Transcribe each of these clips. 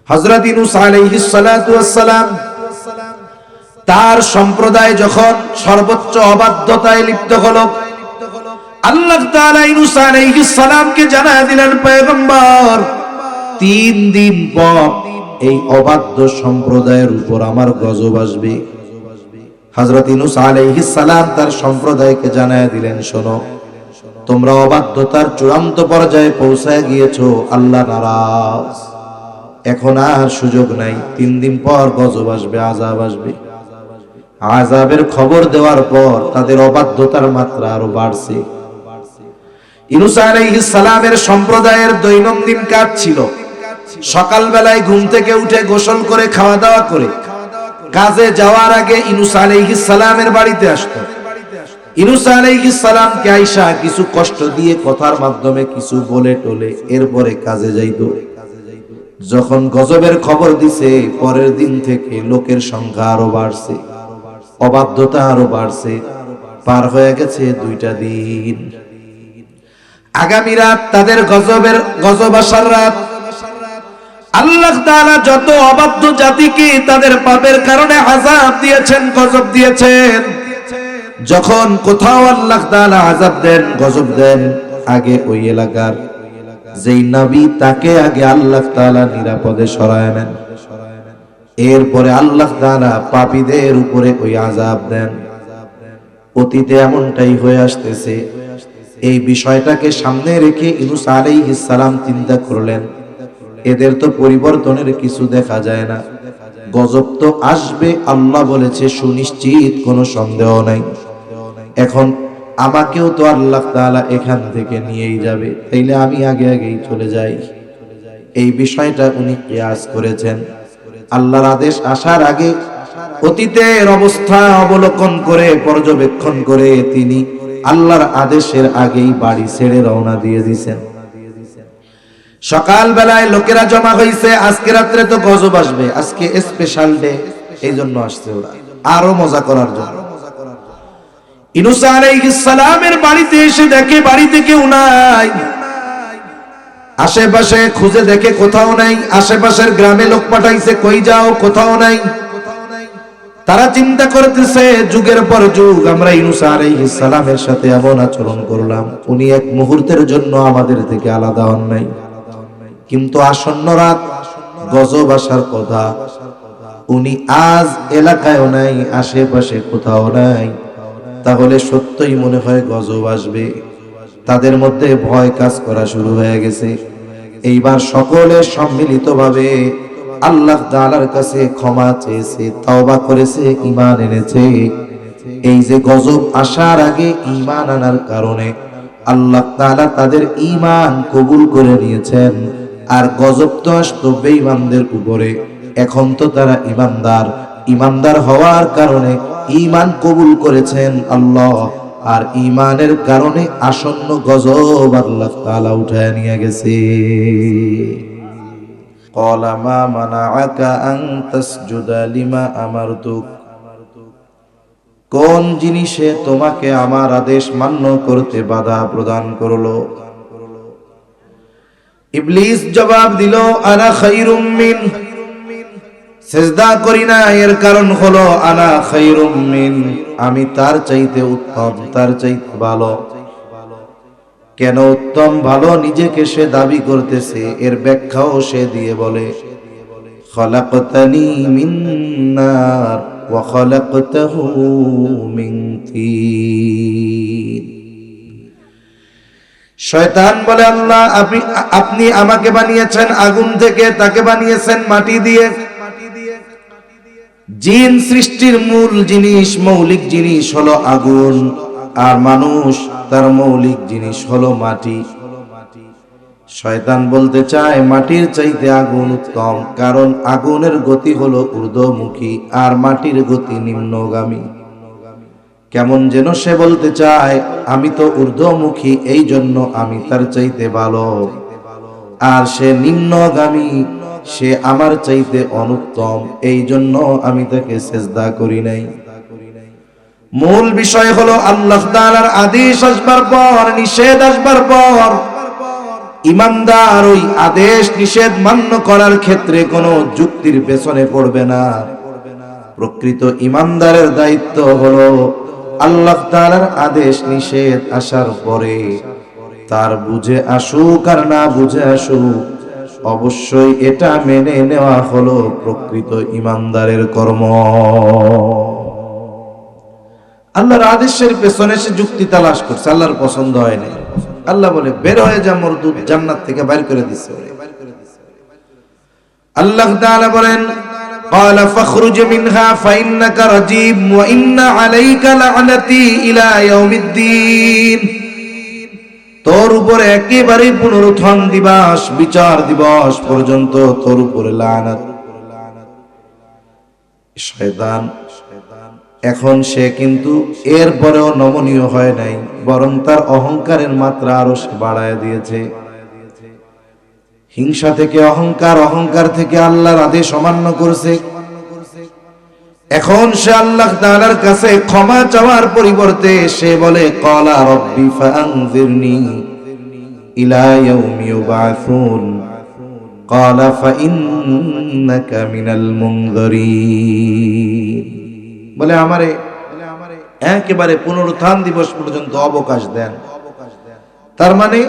হযরত ইউনূস আলাইহিস সালাতু ওয়াস সালাম তার সম্প্রদায় যখন সর্বোচ্চ অবাধ্যতায় লিপ্ত হলো, আল্লাহ তাআলা ইউনূস আলাইহিস সালামকে জানায় দিলেন, পয়গম্বর 3 দিন পর এই অবাধ্য সম্প্রদায়ের উপর আমার গজব আসবে। হযরত ইউনূস আলাইহিস সালাম তার সম্প্রদায়কে জানায় দিলেন, শোনো, তোমরা অবাধ্যতার চূড়ান্ত পর্যায়ে পৌঁছায় গিয়েছো, আল্লাহ নারাজ, এখন আর সুযোগ নাই, 3 দিন পর গজব আসবে, আযাব আসবে। আযাবের খবর দেওয়ার পর তাদের অবাধ্যতার মাত্রা আরো বাড়ছে। ইউনূস আলাইহিস সালামের সম্প্রদায়ের দৈনন্দিন কাজ ছিল সকালবেলায় ঘুম থেকে উঠে গোসল করে খাওয়া দাওয়া করে কাজে যাওয়ার আগে ইউনূস আলাইহিস সালামের বাড়িতে আসতো। ইউনূস আলাইহিস সালামকে আয়েশা কিছু কষ্ট দিয়ে কথার মাধ্যমে কিছু বলে টলে এরপরে কাজে যাইতো। যখন গজবের খবর দিছে, পরের দিন থেকে লোকের সংখ্যা আরো বাড়ছে, অবাধ্যতা আরো বাড়ছে। পার হয়ে গেছে 2টা দিন। আগামী রাত তাদের গজব আসার রাত। আল্লাহ তাআলা যত অবাধ্য জাতিকে তাদের পাপের কারণে আযাব দিয়েছেন, গজব দিয়েছেন, যখন কোথাও আল্লাহ তাআলা আযাব দেন, গজব দেন, আগে ওই এলাকার যেই নবী তাকে আগে আল্লাহ তাআলা নিরাপদে সরায় নেন, এরপরে আল্লাহ তাআলা পাপীদের উপরে ওই আযাব দেন। অতীতে এমনটাই হয়ে আসতেছে। এই বিষয়টাকে সামনে রেখে ইউনূস আলাইহিস সালাম চিন্তা করলেন, এদের তো পরিবর্তনের কিছু দেখা যায় না, গজব তো আসবে, আল্লাহ বলেছে সুনিশ্চিত, কোনো সন্দেহ নাই। এখন আমাকেও তো আল্লাহ তাআলা এখান থেকে নিয়েই যাবে, তাইলে আমি আগেই চলে যাই। এই বিষয়টা উনি কিয়াস করেছেন। আল্লাহর আদেশ আসার আগে অতীতের অবস্থা অবলোকন করে, পর্যবেক্ষণ করে তিনি আল্লাহর আদেশের আগেই বাড়ি ছেড়ে রওনা দিয়ে দিয়েছেন। সকাল বেলায় লোকেরা জমা হইছে, আজকে রাত্রে তো গজব আসবে, আজকে স্পেশাল ডে, এই জন্য আসছে ওরা আরো মজা করার জন্য। ইউনূস আলাইহিস সালামের বাড়িতে এসে দেখে বাড়িতে কেউ নাই। আশেপাশে খুঁজে দেখে কোথাও নাই। আশেপাশের গ্রামে লোক পাঠাইছে, কই যাও, কোথাও নাই। তারা চিন্তা করতেছে, যুগের পর যুগ আমরা ইউনূস আলাইহিস সালামের সাথে এমন আচরণ করলাম, উনি এক মুহূর্তের জন্য আমাদের থেকে আলাদা হন নাই। কিন্তু আসন্ন রাত, গজব আসার কথা, উনি আজ এলাকায়ও নাই, আশেপাশে কোথাও নাই। তাহলে সত্যই মনে হয় গজব আসবে। তাদের মধ্যে ভয় কাজ করা শুরু হয়ে গেছে। এইবার সকলে সম্মিলিতভাবে আল্লাহ তাআলার কাছে ক্ষমা চেয়েছে, তওবা করেছে, ঈমান এনেছে। এই যে গজব আসার আগে ঈমান আনার কারণে আল্লাহ তাআলা তাদের ঈমান কবুল করে নিয়েছেন। আর গজব তো আসতো বেঈমানদের উপরে, এখন তো তারা ঈমানদার হওয়ার কারণে ঈমান কবুল করেছেন আল্লাহ, আর ঈমানের কারণে আসন্ন গজব আল্লাহ তাআলা উঠায় নিয়ে গেছে। ক্বালা মা মানাআকা আন তাসজুদা লিমা আমারতুক, কোন জিনিসে তোমাকে আমার আদেশ মান্য করতে বাধা প্রদান করলো? ইবলিস জবাব দিল, আনা খায়রুম মিন, সিজদা করি না এর কারণ হলো আনা খায়রুম মিন, আমি তার চাইতে উত্তম, তার চাইতে ভালো। কেন উত্তম ভালো নিজেকে সে দাবি করতেছে, এর ব্যাখ্যাও সে দিয়ে বলে, খালাকতানি মিন নার ওয়া খালাকতাহু মিন তিন। শয়তান বলে, আল্লাহ আপনি আমাকে বানিয়েছেন আগুন থেকে, তাকে বানিয়েছেন মাটি দিয়ে। জিন সৃষ্টির মূল জিনিস, মৌলিক জিনিস হলো আগুন, আর মানুষ তার মৌলিক জিনিস হলো মাটি। শয়তান বলতে চায় মাটির চাইতে আগুন উত্তম, কারণ আগুনের গতি হলো ঊর্ধ্বমুখী আর মাটির গতি নিম্নগামী। কেমন যেন সে বলতে চায় আমি তো ঊর্ধ্বমুখী, এই জন্য আমি তার চাইতে ভালো, আর সে নিম্নগামী, সে আমার চাইতে অনুত্তম, এই জন্য আমি তাকে সিজদা করি নাই। মূল বিষয় হলো আল্লাহ তাআলার আদেশ আসবার পর, নিষেধ আসবার পর ইমানদার ওই আদেশ নিষেধ মান্য করার ক্ষেত্রে কোনো যুক্তির পেছনে পড়বে না। প্রকৃত ইমানদারের দায়িত্ব হলো আল্লাহ তাআলার আদেশ নিষেধ আসার পরে তার বুঝে আসুক আর না বুঝে আসুক, অবশ্যই এটা মেনে নেওয়া হলো প্রকৃত ইমানদারের কর্ম। আল্লাহর আদেশের পেছনে সে যুক্তি তালাশ করছে, আল্লাহর পছন্দ হয় না। আল্লাহ বলে বের হয়ে যা মরদুদ, জান্নাত থেকে বাইর করে দিচ্ছে। আল্লাহ তাআলা বলেন قال فاخرج منها فإنك رجيم وإن عليك لعنتي إلى يوم الدين। তোর উপরে একেবারে পুনরুত্থান দিবস, বিচার দিবস পর্যন্ত তোর উপরে লানত। শয়তান এখন সে কিন্তু এরপরেও নমনীয় হয় নাই, বরং তার অহংকারের মাত্রা আরো সে বাড়ায় দিয়েছে। হিংসা থেকে অহংকার, অহংকার থেকে আল্লাহর আদেশ অমান্য করেছে। এখন সে আল্লাহ তাআলার কাছে ক্ষমা চাওয়ার পরিবর্তে সে বলে ক্বালা রাব্বি ফাআনযিরনি ইলা ইয়াউমি ইউবাসুন ক্বালা ফাইন্নাকা মিনাল মুনযিরিন। বলে আমারে একেবারে পুনরুত্থান দিবস পর্যন্ত অবকাশ দেন। তার মানে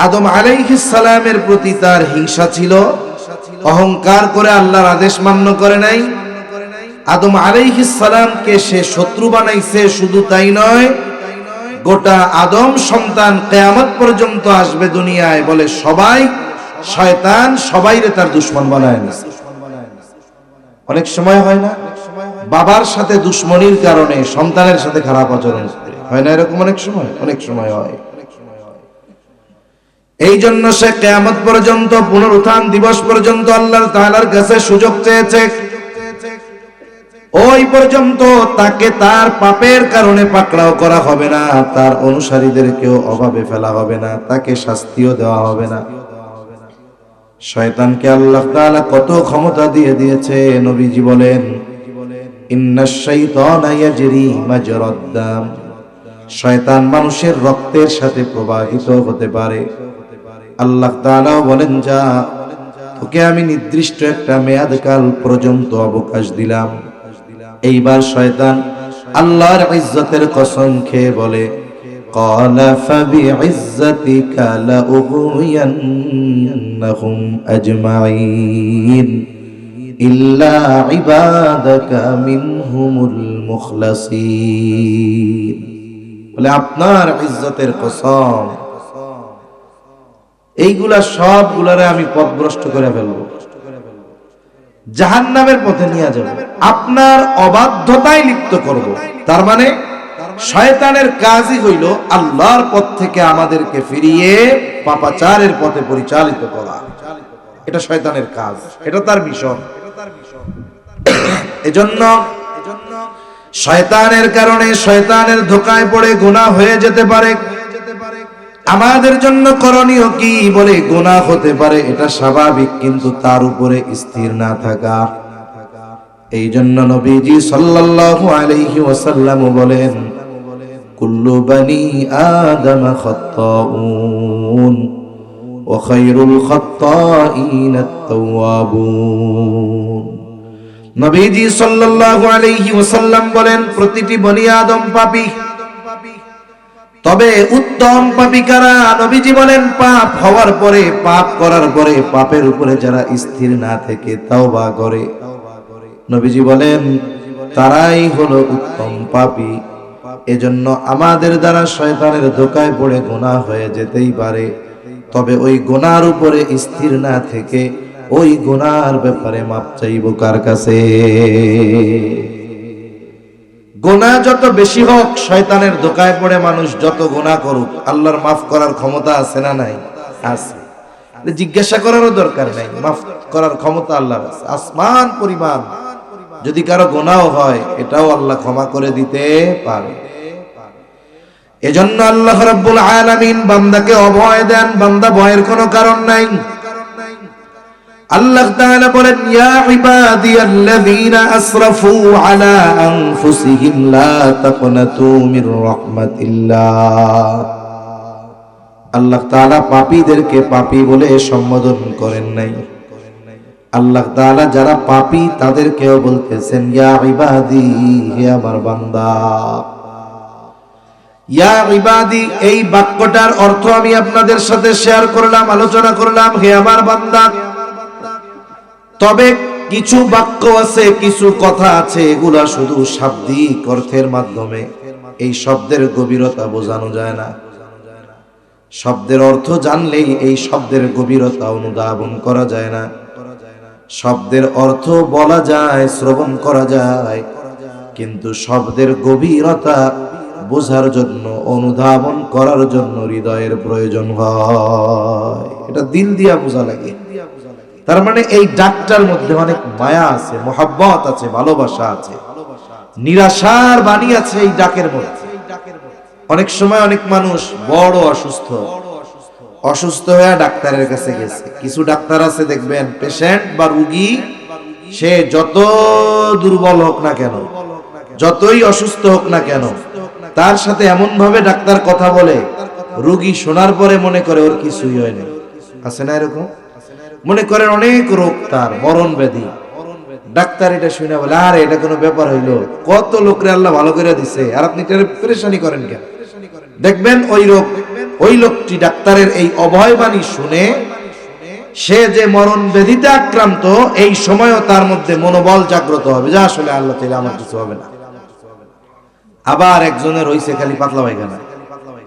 আদম আলাইহিস সালামের প্রতি তার হিংসা ছিল, অহংকার করে আল্লাহর আদেশ মান্য করে নাই। আদম আলাইহিস সালামকে সে শত্রু বানাইছে। শুধু তাই নয়, গোটা আদম সন্তান কিয়ামত পর্যন্ত আসবে দুনিয়ায়, বলে সবাই শয়তান সবাইরে তার দুশমন বানায় নিছে। অনেক সময় হয় না, বাবার সাথে দুশমনির কারণে সন্তানের সাথে খারাপ আচরণ করে, হয় না এরকম? অনেক সময় হয়। এই জন্য সে কিয়ামত পর্যন্ত, পুনরুত্থান দিবস পর্যন্ত আল্লাহ তাআলার কাছে সুযোগ চেয়েছে। ওই পর্যন্ত তাকে তার পাপের কারণে পাকড়াও করা হবে না, তার অনুসারীদেরকেও অভাবে ফেলা হবে না, তাকে শাস্তিও দেওয়া হবে না। শয়তানকে আল্লাহ তাআলা কত ক্ষমতা দিয়ে দিয়েছে। নবীজি বলেন ইন্নাশ শাইতানা ইয়াজরি মাজরাদ দাম। শয়তান মানুষের রক্তের সাথে প্রবাহিত হতে পারে। আল্লাহ তাআলাও বলেন যা, তোকে আমি নির্দিষ্ট একটা মেয়াদকাল পর্যন্ত অবকাশ দিলাম। এইবার শয়তান আল্লাহর ইজ্জতের কসম খেয়ে বলে ক্বালা ফাবিইজ্জাতিকা লাউগওয়ায়ান্নাহুম আজমাইন ইল্লা ইবাদাকা মিনহুমুল মুখলাসিন। বলে আপনার ইজ্জতের কসম, এইগুলা সবগুলারে আমি পথভ্রষ্ট করে ফেলবো, জাহান্নামের পথে নিয়ে যাব, আপনার অবাধ্যতায় লিপ্ত করব। তার মানে শয়তানের কাজই হইল আল্লাহর পথ থেকে আমাদেরকে ফিরিয়ে পাপাচারের পথে পরিচালিত করা। এটা শয়তানের কাজ, এটা তার মিশন। এজন্য শয়তানের কারণে, শয়তানের ধোঁকায় পড়ে গুনাহ হয়ে যেতে পারে। আমাদের জন্য করণীয় কি? বলে গুনাহ হতে পারে, এটা স্বাভাবিক, কিন্তু তার উপরে স্থির না থাকা। এই জন্য নবীজি সাল্লাল্লাহু আলাইহি ওয়াসাল্লাম বলেন কুল্লু বানি আদম খাত্তাউন ওয়া খায়রুল খাত্তাইন আত-তাওয়াবুন। নবীজি সাল্লাল্লাহু আলাইহি ওয়াসাল্লাম বলেন প্রতিটি বনি আদম পাপী, তবে উত্তম পাপী কারা? নবীজি বলেন পাপ হওয়ার পরে, পাপ করার পরে পাপের উপরে যারা স্থির না থেকে তাওবা করে, নবীজি বলেন তারাই হলো উত্তম পাপী। এজন্য আমাদের দ্বারা শয়তানের ধোঁকায় পড়ে গুনাহ হয়ে যেতেই পারে, তবে ওই গুনার উপরে স্থির না থেকে ওই গুনার ব্যাপারে মাপ চাইব কার কাছে? গুনাহ যত বেশি হোক, শয়তানের ধোঁকায় পড়ে মানুষ যত গুনাহ করুক, আল্লাহর মাফ করার ক্ষমতা আছে না নাই? আছে। জিজ্ঞাসা করারও দরকার নাই, মাফ করার ক্ষমতা আল্লাহর আছে আসমান পরিমাণ। যদি কারো গুনাহ হয়, এটাও আল্লাহ ক্ষমা করে দিতে পারে। এজন্য আল্লাহ রাব্বুল আলামিন বান্দাকে অভয় দেন, বান্দা ভয়ের কোনো কারণ নাই। আল্লাহ তাআলা বলেন ইয়া ইবাদিয়াল্লাযীনা আসরাফু আলা আনফুসিহিম লা তাকনাতু মির রাহমাতিল্লাহ। আল্লাহ তাআলা পাপীদেরকে পাপী বলে সম্বোধন করেন নাই। আল্লাহ তাআলা যারা পাপী তাদেরকেও বলতেছেন ইয়া ইবাদি, হে আমার বান্দা। ইয়া ইবাদি, এই বাক্যটার অর্থ আমি আপনাদের সাথে শেয়ার করলাম, আলোচনা করলাম, হে আমার বান্দা। তবে কিছু বাক্য আছে, কিছু কথা আছে, এগুলা শুধু শাব্দিক অর্থের মাধ্যমে এই শব্দের গভীরতা বোঝানো যায় না। শব্দের অর্থ জানলেই এই শব্দের গভীরতা অনুধাবন করা যায় না। শব্দের অর্থ বলা যায়, শ্রবণ করা যায়, কিন্তু শব্দের গভীরতা বোঝার জন্য, অনুধাবন করার জন্য হৃদয়ের প্রয়োজন হয়। এটা দিল দিয়া বোঝা লাগে। তার মানে এই ডাকটার মধ্যে অনেক মায়া আছে, মোহাব্বত আছে, ভালোবাসা আছে, নিরাশার বাণী আছে এই ডাকের মধ্যে। অনেক সময় অনেক মানুষ বড় অসুস্থ হয়ে ডাক্তারের কাছে গেছে। কিছু ডাক্তার আছে দেখবেন, পেশেন্ট বা রোগী সে যত দুর্বল হোক না কেন, যতই অসুস্থ হোক না কেন, তার সাথে এমন ভাবে ডাক্তার কথা বলে, রোগী শোনার পরে মনে করে ওর কিছুই হয় না। আছে না এরকম? মনে করেন অনেক রোগ, তার মরণ ব্যাধি, ডাক্তার এটা শুনে বলে আরে এটা কোনো ব্যাপার হইলো, কত লোকরে আল্লাহ ভালো করে দিছে, আর আপনি পেরেশানি করেন কেন? দেখবেন ওই লোকটি ডাক্তারের এই অভয়বাণী শুনে সে যে মরণ ব্যাধিতে আক্রান্ত, এই সময়ও তার মধ্যে মনোবল জাগ্রত হবে যে আসলে আল্লাহ চাইলে আমার কিছু হবে না। আবার একজনের হইছে খালি পাতলা পায়খানা,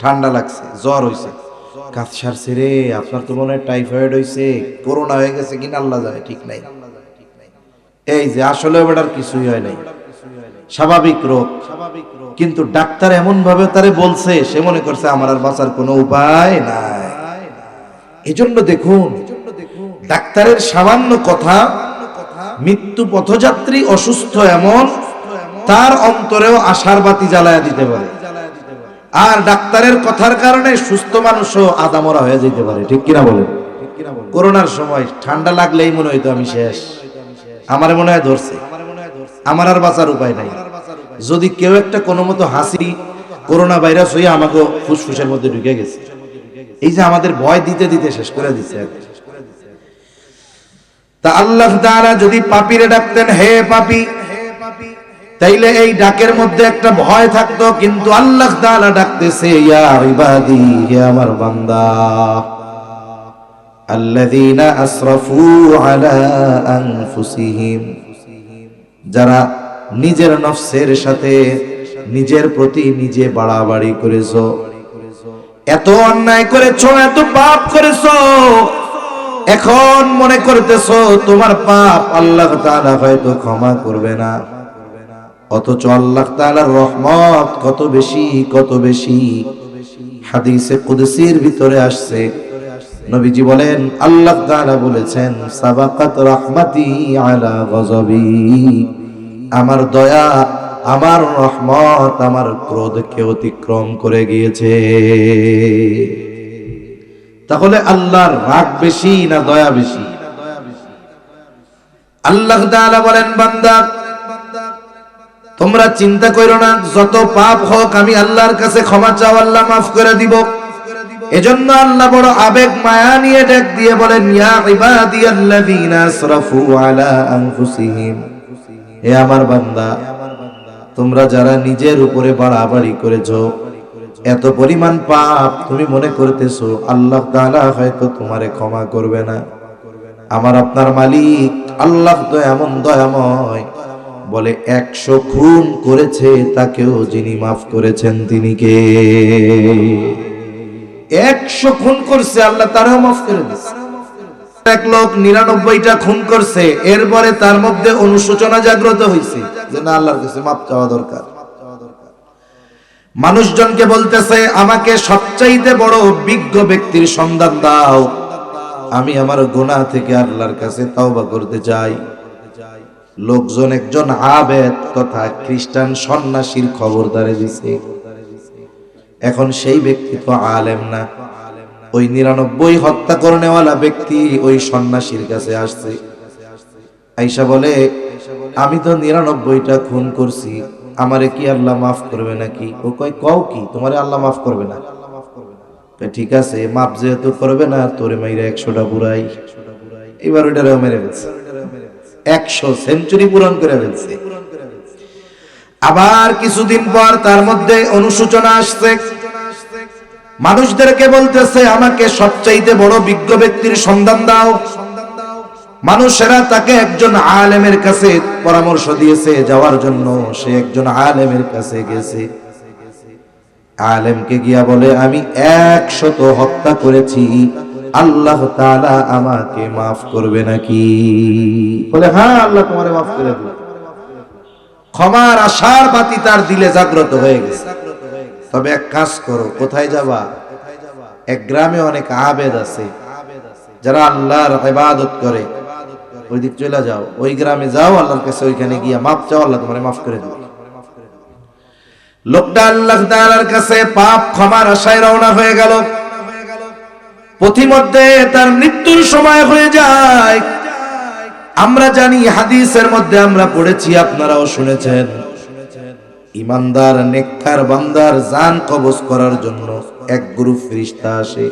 ঠান্ডা লাগছে, জ্বর হইছে, কাজ সারছে রে, আপনার তো মনে হয় টাইফয়েড হইছে, করোনা হয়ে গেছে কিনা আল্লাহ জানে, ঠিক নাই। এই যে আসলে ওটার কিছুই হয় নাই, স্বাভাবিক রোগ। কিন্তু ডাক্তার এমন ভাবে তারে বলছে, সে মনে করছে আমার আর বাঁচার কোনো উপায় নাই। এজন্য দেখুন, ডাক্তারের সামান্য কথা মৃত্যু পথযাত্রী অসুস্থ এমন তার অন্তরেও আশার বাতি জ্বালায়া দিতে পারে। আর ডাক্তারের কথার কারণে সুস্থ মানুষও আদামরা হয়ে যেতে পারে, ঠিক কিনা বলেন? করোনার সময় ঠান্ডা লাগলেই মনে হইতো আমি শেষ, আমার মনে হয় ধরছে, আমার আর বাঁচার উপায় নাই। যদি কেউ একটা কোনো মতো হাসি, করোনা ভাইরাস হয়ে আমাকে ফুসফুসের মধ্যে ঢুকে গেছে, এই যে আমাদের ভয় দিতে দিতে শেষ করে দিচ্ছে। তা আল্লাহ তাআলা যদি পাপীরে ডাকতেন হে পাপী, তাইলে এই ডাকের মধ্যে একটা ভয় থাকতো। কিন্তু আল্লাহ তাআলা ডাকতেছে ইয়া ইবাদি, হে আমার বান্দা, আল্লাযীনা আসরাফু আলা আনফুসিহিম, যারা নিজের নফসের সাথে নিজের প্রতি নিজে বাড়াবাড়ি করেছো, এত অন্যায় করেছো, এত পাপ করেছো, এখন মনে করতেছো তোমার পাপ আল্লাহ তাআলা হয়তো ক্ষমা করবে না। অথচ আল্লাহ তাআলার রহমত কত বেশি, কত বেশি। হাদিসে কুদসির ভিতরে আসছে, নবীজি বলেন, আল্লাহ তাআলা বলেছেন সাবাকাত রাহমাতি আলা গযবি, আমার দয়া, আমার রহমত আমার ক্রোধকে অতিক্রম করে গিয়েছে। তাহলে আল্লাহর রাগ বেশি না দয়া বেশি? আল্লাহ তাআলা বলেন, বান্দা তোমরা চিন্তা করো না, যত পাপ হোক আমি আল্লাহর কাছে ক্ষমা চাও, আল্লাহ মাফ করে দিব। এজন্য আল্লাহ বড় আবেগ মায়া নিয়ে ডাক দিয়ে বলেন ইয়া ইবাদিয়াল্লাযীনা আসরাফু আলা আনফুসিহিম, হে আমার বান্দা, তোমরা যারা নিজের উপরে বাড়াবাড়ি করেছো, এত পরিমাণ পাপ তুমি মনে করতেছো আল্লাহ তাআলা হয়তো তোমারে ক্ষমা করবে না। আমার আপনার মালিক আল্লাহ তো এমন দয়াময়, বলে 100 খুন করেছে তাকেও যিনি মাফ করেছেন তিনি কে? 100 খুন করছে আল্লাহ তারাও মাফ করে দিয়েছে। এক লোক 99টা খুন করছে, এরপরে তার মধ্যে অনুশোচনা জাগ্রত হয়েছে যে না, আল্লাহর কাছে মাফ চাওয়া দরকার। মানুষজনকে বলতেছে আমাকে সবচাইতে বড় বিজ্ঞ ব্যক্তির সন্ধান দাও, আমি আমার গুনাহ থেকে আল্লাহর কাছে তওবা করতে চাই। লোকজন একজন আবেদ তথা খ্রিস্টান সন্ন্যাসীর খবরদারে দিছে। এখন সেই ব্যক্তি তো আলেম না, ওই 99 হত্যা করনেওয়ালা ব্যক্তি ওই সন্ন্যাসীর কাছে আসছে, আয়েশা বলে আমি তো 99টা খুন করছি, আমারে কি আল্লাহ মাফ করবে নাকি? ও কয় কও কি, তোমারে আল্লাহ মাফ করবে না? ঠিক আছে, মাপ যেহেতু করবে না, তোরে মাইরা 100টা বুড়াই। এবার ওইটারেও মেরে ফেলছে, 100 সেঞ্চুরি পূরণ করে ফেলছে। আবার কিছুদিন পর তার মধ্যে অনুশোচনা আসছে, মানুষদেরকে বলতেছে আমাকে সবচাইতে বড় বিজ্ঞ ব্যক্তির সন্ধান দাও। মানুষেরা তাকে একজন আলেমের কাছে পরামর্শ দিয়েছে যাওয়ার জন্য। সে একজন আলেমের কাছে গেছে, আলেমকে গিয়া বলে আমি 100 হত্যা করেছি, আল্লাহ তাআলা আমাকে মাফ করবে নাকি? বলে হ্যাঁ, আল্লাহ তোমারে মাফ করে দিবে। ক্ষমার আশার বাতি তার দিলে জাগ্রত হয়ে গেছে। তবে এক কাজ করো, কোথায় যাবা? এক গ্রামে অনেক আবেদ আছে যারা আল্লাহর ইবাদত করে, ওই দিক চলে যাও, ওই গ্রামে যাও, আল্লাহর কাছে ওইখানে গিয়া মাপ চাও, আল্লাহ তোমারে মাফ করে দিবে। লোকটা আল্লাহ তাআলার কাছে পাপ ক্ষমার আশায় রওনা হয়ে গেল। পথিমধ্যে তার মৃত্যুর সময় হয়ে যায়। আমরা জানি, হাদিসের মধ্যে আমরা পড়েছি, আপনারাও শুনেছেন, ইমানদার নেককার বান্দার জান কবজ করার জন্য এক গ্রুপ ফেরেশতা আসে,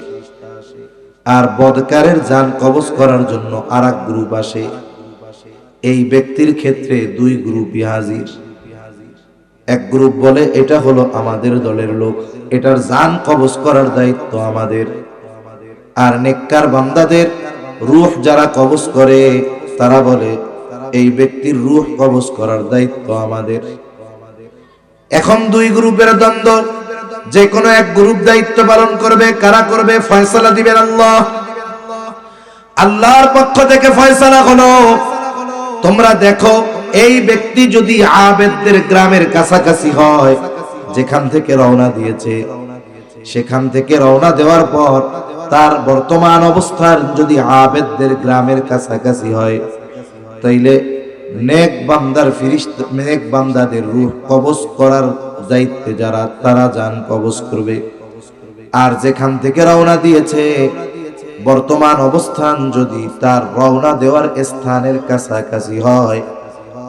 আর বদকারের জান কবজ করার জন্য আরেক গ্রুপ আসে। এই ব্যক্তির ক্ষেত্রে দুই গ্রুপই হাজির। এক গ্রুপ বলে এটা হলো আমাদের দলের লোক, এটার জান কবজ করার দায়িত্ব আমাদের। আর নেককার বান্দাদের রূহ যারা কবজ করে তারা বলে এই ব্যক্তির রূহ কবজ করার দায়িত্ব আমাদের। এখন দুই গ্রুপের দ্বন্দ্ব, যে কোনো এক গ্রুপ দায়িত্ব পালন করবে। কারা করবে? ফয়সালা দিবেন আল্লাহ। আল্লাহর পক্ষ থেকে ফয়সালা হলো, তোমরা দেখো এই ব্যক্তি যদি আবেদদের গ্রামের কাছাকাছি হয়, যেখান থেকে রওনা দিয়েছে, সেখান থেকে রওনা দেওয়ার পর তার বর্তমান অবস্থান যদি আবেদদের গ্রামের কাছাকাছি হয়, তাইলে নেক বান্দার ফেরেশতা, নেক বান্দাদের রূহ কবজ করার দায়িত্বে যারা, তারা জান কবজ করবে। আর যেখান থেকে রওনা দিয়েছে, বর্তমান অবস্থান যদি তার রওনা দেওয়ার স্থানের কাছাকাছি হয়,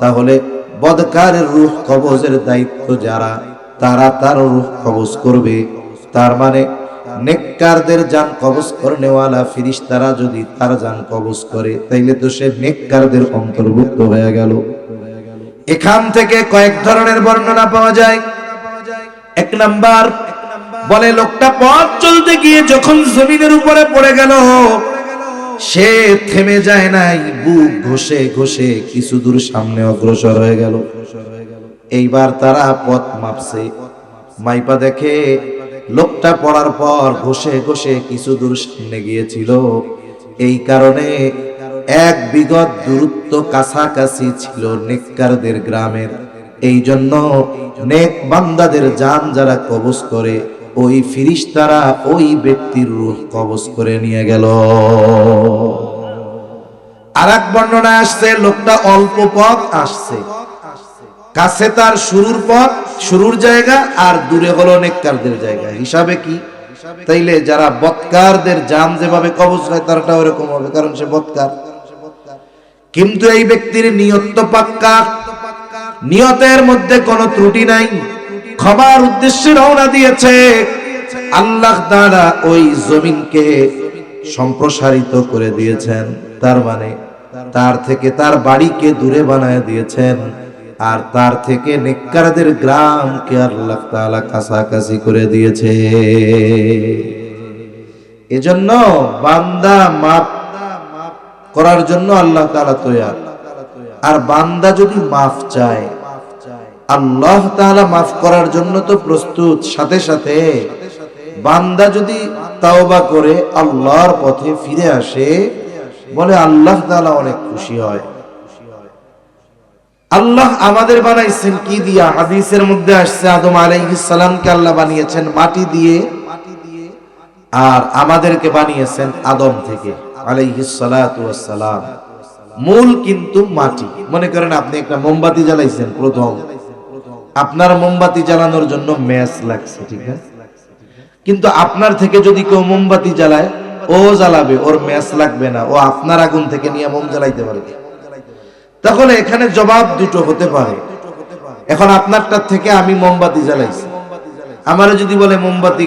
তাহলে বদকারের রূহ কবজের দায়িত্ব যারা, তারা তার রূহ কবজ করবে। তার মানে নেককারদের জান কবজ করনেওয়ালা ফেরেশতারা যদি তার জান কবজ করে, তাইলে তো সে নেককারদের অন্তর্ভুক্ত হয়ে গেল। এখান থেকে কয়েক ধরনের বর্ণনা পাওয়া যায়। এক নাম্বার বলে, লোকটা পথ চলতে গিয়ে যখন জমিনের উপরে পড়ে গেল, সে থেমে যায় নাই, বুক ঘষে ঘষে কিছু দূর সামনে অগ্রসর হয়ে গেল। এইবার তারা পথ মাপছে, মাইপা দেখে লোকটা পড়ার পর ঘষে ঘষে কিছু দূর সামনে গিয়েছিল। এই কারণে এক বিগত দূরত্ব কাছাকাছি ছিল নেককারদের গ্রামের। এই জন্য নেক বান্দাদের জান যারা কবজ করে, ওই ফেরেশতারা ওই ব্যক্তির রূহ কবজ করে নিয়ে গেল। আরেক বর্ণনা আসছে, লোকটা অল্প পথ আসছে, কাছে তার শুরুর পথ, শুরুর জায়গা, আর দূরে হলো নেককারদের জায়গা। হিসাবে কি? তাইলে যারা বদকারদের জান যেভাবে কবজ হয়, তারটা ওরকম হবে, কারণ সে বদকার। কিন্তু এই ব্যক্তির নিয়ত তো পাক্কা, নিয়তের মধ্যে কোনো ত্রুটি নাই, ক্ষমার উদ্দেশ্যে রওনা দিয়েছে। আল্লাহ তাআলা ওই জমিনকে সম্প্রসারিত করে দিয়েছেন, তার মানে তার থেকে তার বাড়িকে দূরে বানায় দিয়েছেন, আর তার থেকে নেককারদের গ্রামকে আল্লাহ তাআলা কাছাকাছি করে দিয়েছে। এজন্য বান্দা মাফ করার জন্য আল্লাহ তাআলা তৈয়ার। আর বান্দা যদি মাফ চায়, আল্লাহ তাআলা মাফ করার জন্য তো প্রস্তুত। সাথে সাথে বান্দা যদি তাওবা করে আল্লাহর পথে ফিরে আসে, বলে আল্লাহ তাআলা অনেক খুশি হয়। আল্লাহ আমাদের বানাইছেন কি দিয়া? হাদিসের মধ্যে আসছে, আদম আলাইহিস সালামকে আল্লাহ বানিয়েছেন মাটি দিয়ে, আর আমাদেরকে বানিয়েছেন আদম থেকে আলাইহিস সালাতু ওয়াস সালাম। মূল কিন্তু মাটি। মনে করেন আপনি একটা মোমবাতি জ্বালাইছেন, প্রথম আপনার মোমবাতি জ্বালানোর জন্য ম্যাচ লাগছে, ঠিক আছে? কিন্তু আপনার থেকে যদি কেউ মোমবাতি জ্বালায়, ও জ্বালাবে, ওর ম্যাচ লাগবে না, ও আপনার আগুন থেকে নিয়ে মোম জ্বালাইতে পারবে। তাহলে এখানে জবাব দুটো হতে পারে। এখন আপনারটা থেকে আমি মোমবাতি জ্বালাইছি, আমারও যদি বলে মোমবাতি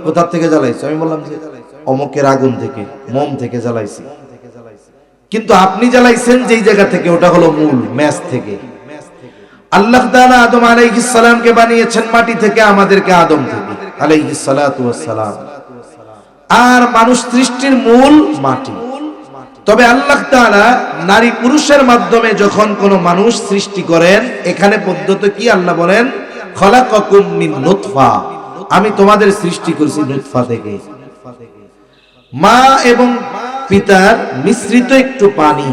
কোথা থেকে জ্বালাইছো, আমি বললাম যে অমকের আগুন থেকে, মোম থেকে জ্বালাইছি। কিন্তু আপনি জ্বালাইছেন যেই জায়গা থেকে, ওটা হলো মূল ম্যাচ থেকে। আল্লাহ তাআলা আদম আলাইহিস সালামকে বানিয়েছেন মাটি থেকে, আমাদেরকে আদম থেকে আলাইহিস সালাতু ওয়াস সালাম। আর মানুষ সৃষ্টির মূল মাটি। তবে আল্লাহ তাআলা নারী পুরুষের মাধ্যমে যখন কোন মানুষ সৃষ্টি করেন, এখানে পদ্ধতি কি? আল্লাহ বলেন খলাকাকুম মিন নুতফা, আমি তোমাদের সৃষ্টি করেছি নুতফা থেকে। মা এবং পিতার মিশ্রিত একটু পানি,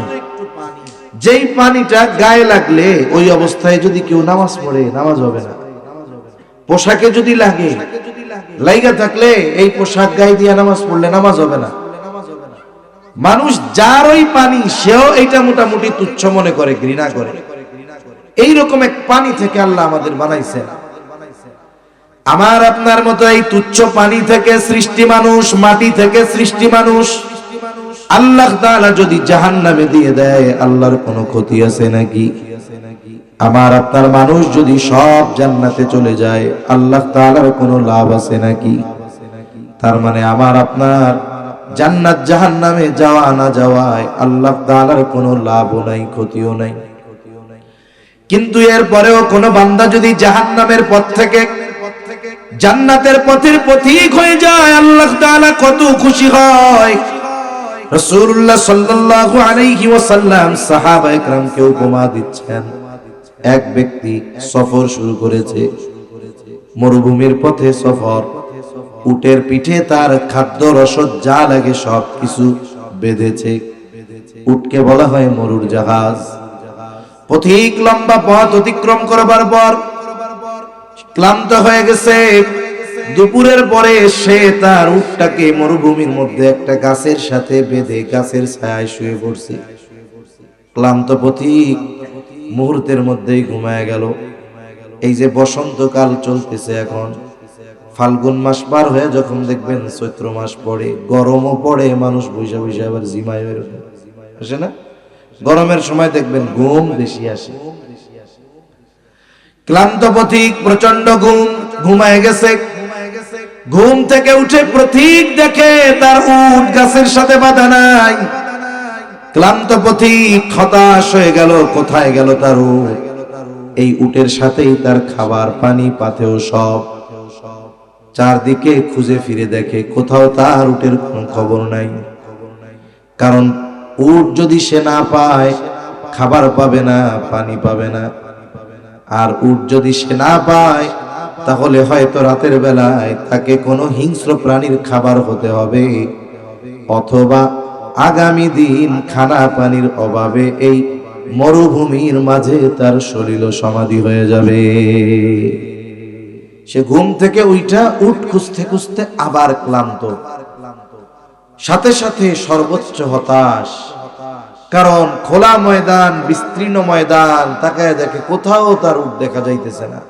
যেই পানিটা গায়ে লাগলে ওই অবস্থায় যদি কেউ নামাজ পড়ে, নামাজ হবে না। পোশাকে যদি লাগে, লাইগা থাকলে এই পোশাক গায়ে দিয়ে নামাজ পড়লে নামাজ হবে না। মানুষ যার ওই পানি, সেও এটা মোটামুটি তুচ্ছ মনে করে, ঘৃণা করে। এইরকম এক পানি থেকে আল্লাহ আমাদের বানাইছেন। আমার আপনার মতো এই তুচ্ছ পানি থেকে সৃষ্টি মানুষ, মাটি থেকে সৃষ্টি মানুষ। আল্লাহ তাআলা যদি জাহান্নামে দিয়ে দেয়, আল্লাহর কোনো ক্ষতি আছে নাকি? আমার আপনার মানুষ যদি সব জান্নাতে চলে যায়, আল্লাহ তাআলার কোনো লাভ আছে নাকি? তার মানে আমার আপনার জান্নাত জাহান্নামে যাওয়া না যাওয়ায় আল্লাহ তাআলার কোনো লাভও নাই, ক্ষতিও নাই। কিন্তু এরপরেও কোন বান্দা যদি জাহান্নামের পথ থেকে জান্নাতের পথের পথিক হয়ে যায়, আল্লাহ তাআলা কত খুশি হয়। রাসূলুল্লাহ সাল্লাল্লাহু আলাইহি ওয়াসাল্লাম সাহাবায়ে কেরামকে উপমা দিচ্ছেন। এক ব্যক্তি সফর শুরু করেছে, মরুভূমির পথে সফর। উটের পিঠে তার খাদ্য রসদ যা লাগে সব কিছু বেঁধেছে। উটকে বলা হয় মরুর জাহাজ। পথিক লম্বা পথ অতিক্রম করবার পর ক্লান্ত হয়ে গেছে। দুপুরের পরে সে তার উটটাকে মরুভূমির মধ্যে একটা গাছের সাথে বেঁধে গাছের ছায়ায় শুয়ে পড়ছে। ক্লান্ত পথিক মুহূর্তের মধ্যেই ঘুমায় গেল। এই যে বসন্তকাল চলতেছে এখন, ফাল্গুন মাস পার হয়ে যখন দেখবেন চৈত্র মাস পড়ে, গরমও পড়ে, মানুষ বৈশা বৈশা আবার জিমায় আসে না? গরমের সময় দেখবেন ঘুম বেশি আসে। ক্লান্ত পথিক প্রচন্ড ঘুমায় গেছে। ঘুম থেকে উঠে পথিক দেখে তার উট গাছের সাথে বাঁধা নাই। ক্লান্ত পথিক হতাশ হয়ে গেল, কোথায় গেল তার উট? এই উটের সাথেই তার খাবার, পানি, পাথেয় সব। চারদিকে খুঁজে ফিরে দেখে কোথাও তার উটের কোনো খবর নাই। কারণ উট যদি সে না পায়, খাবার পাবে না, পানি পাবে না। আর উট যদি সে না পায়, তাহলে হয়তো রাতের বেলায় তাকে কোনো হিংস্র প্রাণীর খাবার হতে হবে, অথবা আগামী দিন খানা পানির অভাবে এই মরুভূমির মাঝে তার শরীর সমাধি হয়ে যাবে। সে ঘুম থেকে উঠা উট খুঁজতে খুঁজতে আবার ক্লান্ত, সাথে সাথে সর্বোচ্চ হতাশ। কারণ খোলা ময়দান, বিস্তীর্ণ ময়দান, তাকায় দেখে কোথাও তার উট দেখা যাইতেছে না।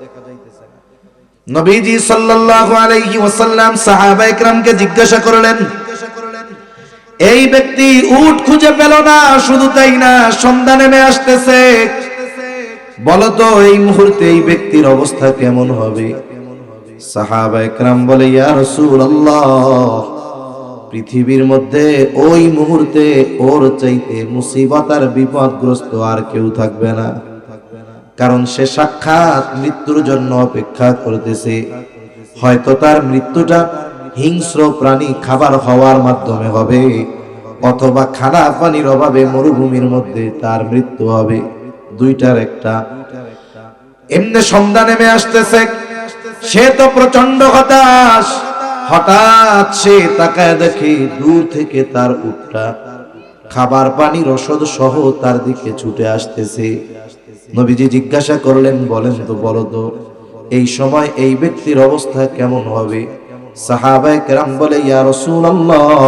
নবীজি সাল্লাল্লাহু আলাইহি ওয়াসাল্লাম সাহাবায়ে কেরামকে জিজ্ঞাসা করলেন, এই ব্যক্তি উট খুঁজে পেল না, শুধু তাই না সন্ধ্যা নেমে আসতেছে, বলতো এই মুহূর্তে এই ব্যক্তির অবস্থা কেমন হবে? সাহাবায়ে কেরাম বলে, ইয়া রাসূলুল্লাহ, পৃথিবীর মধ্যে ওই মুহূর্তে ওর চাইতে মুসিবত আর বিপদগ্রস্ত আর কেউ থাকবে না। কারণ সে সাক্ষাৎ মৃত্যুর জন্য অপেক্ষা করতেছে। হয়তো তার মৃত্যুটা হিংস্র প্রাণী খাবার হওয়ার মাধ্যমে হবে, অথবা খানা পানির অভাবে মরুভূমির মধ্যে তার মৃত্যু হবে। দুইটার একটা। এমনি সন্ধ্যা নেমে আসতেছে, সে তো প্রচন্ড হতাশ। হঠাৎ সে তাকায় দেখে দূর থেকে তার উটটা খাবার পানি রসদ সহ তার দিকে ছুটে আসতেছে। নবীজি জিজ্ঞাসা করলেন, বলেন তো, বলো তো এই সময় এই ব্যক্তির অবস্থা কেমন হবে? সাহাবায়ে কেরাম বলে, ইয়া রাসূলুল্লাহ,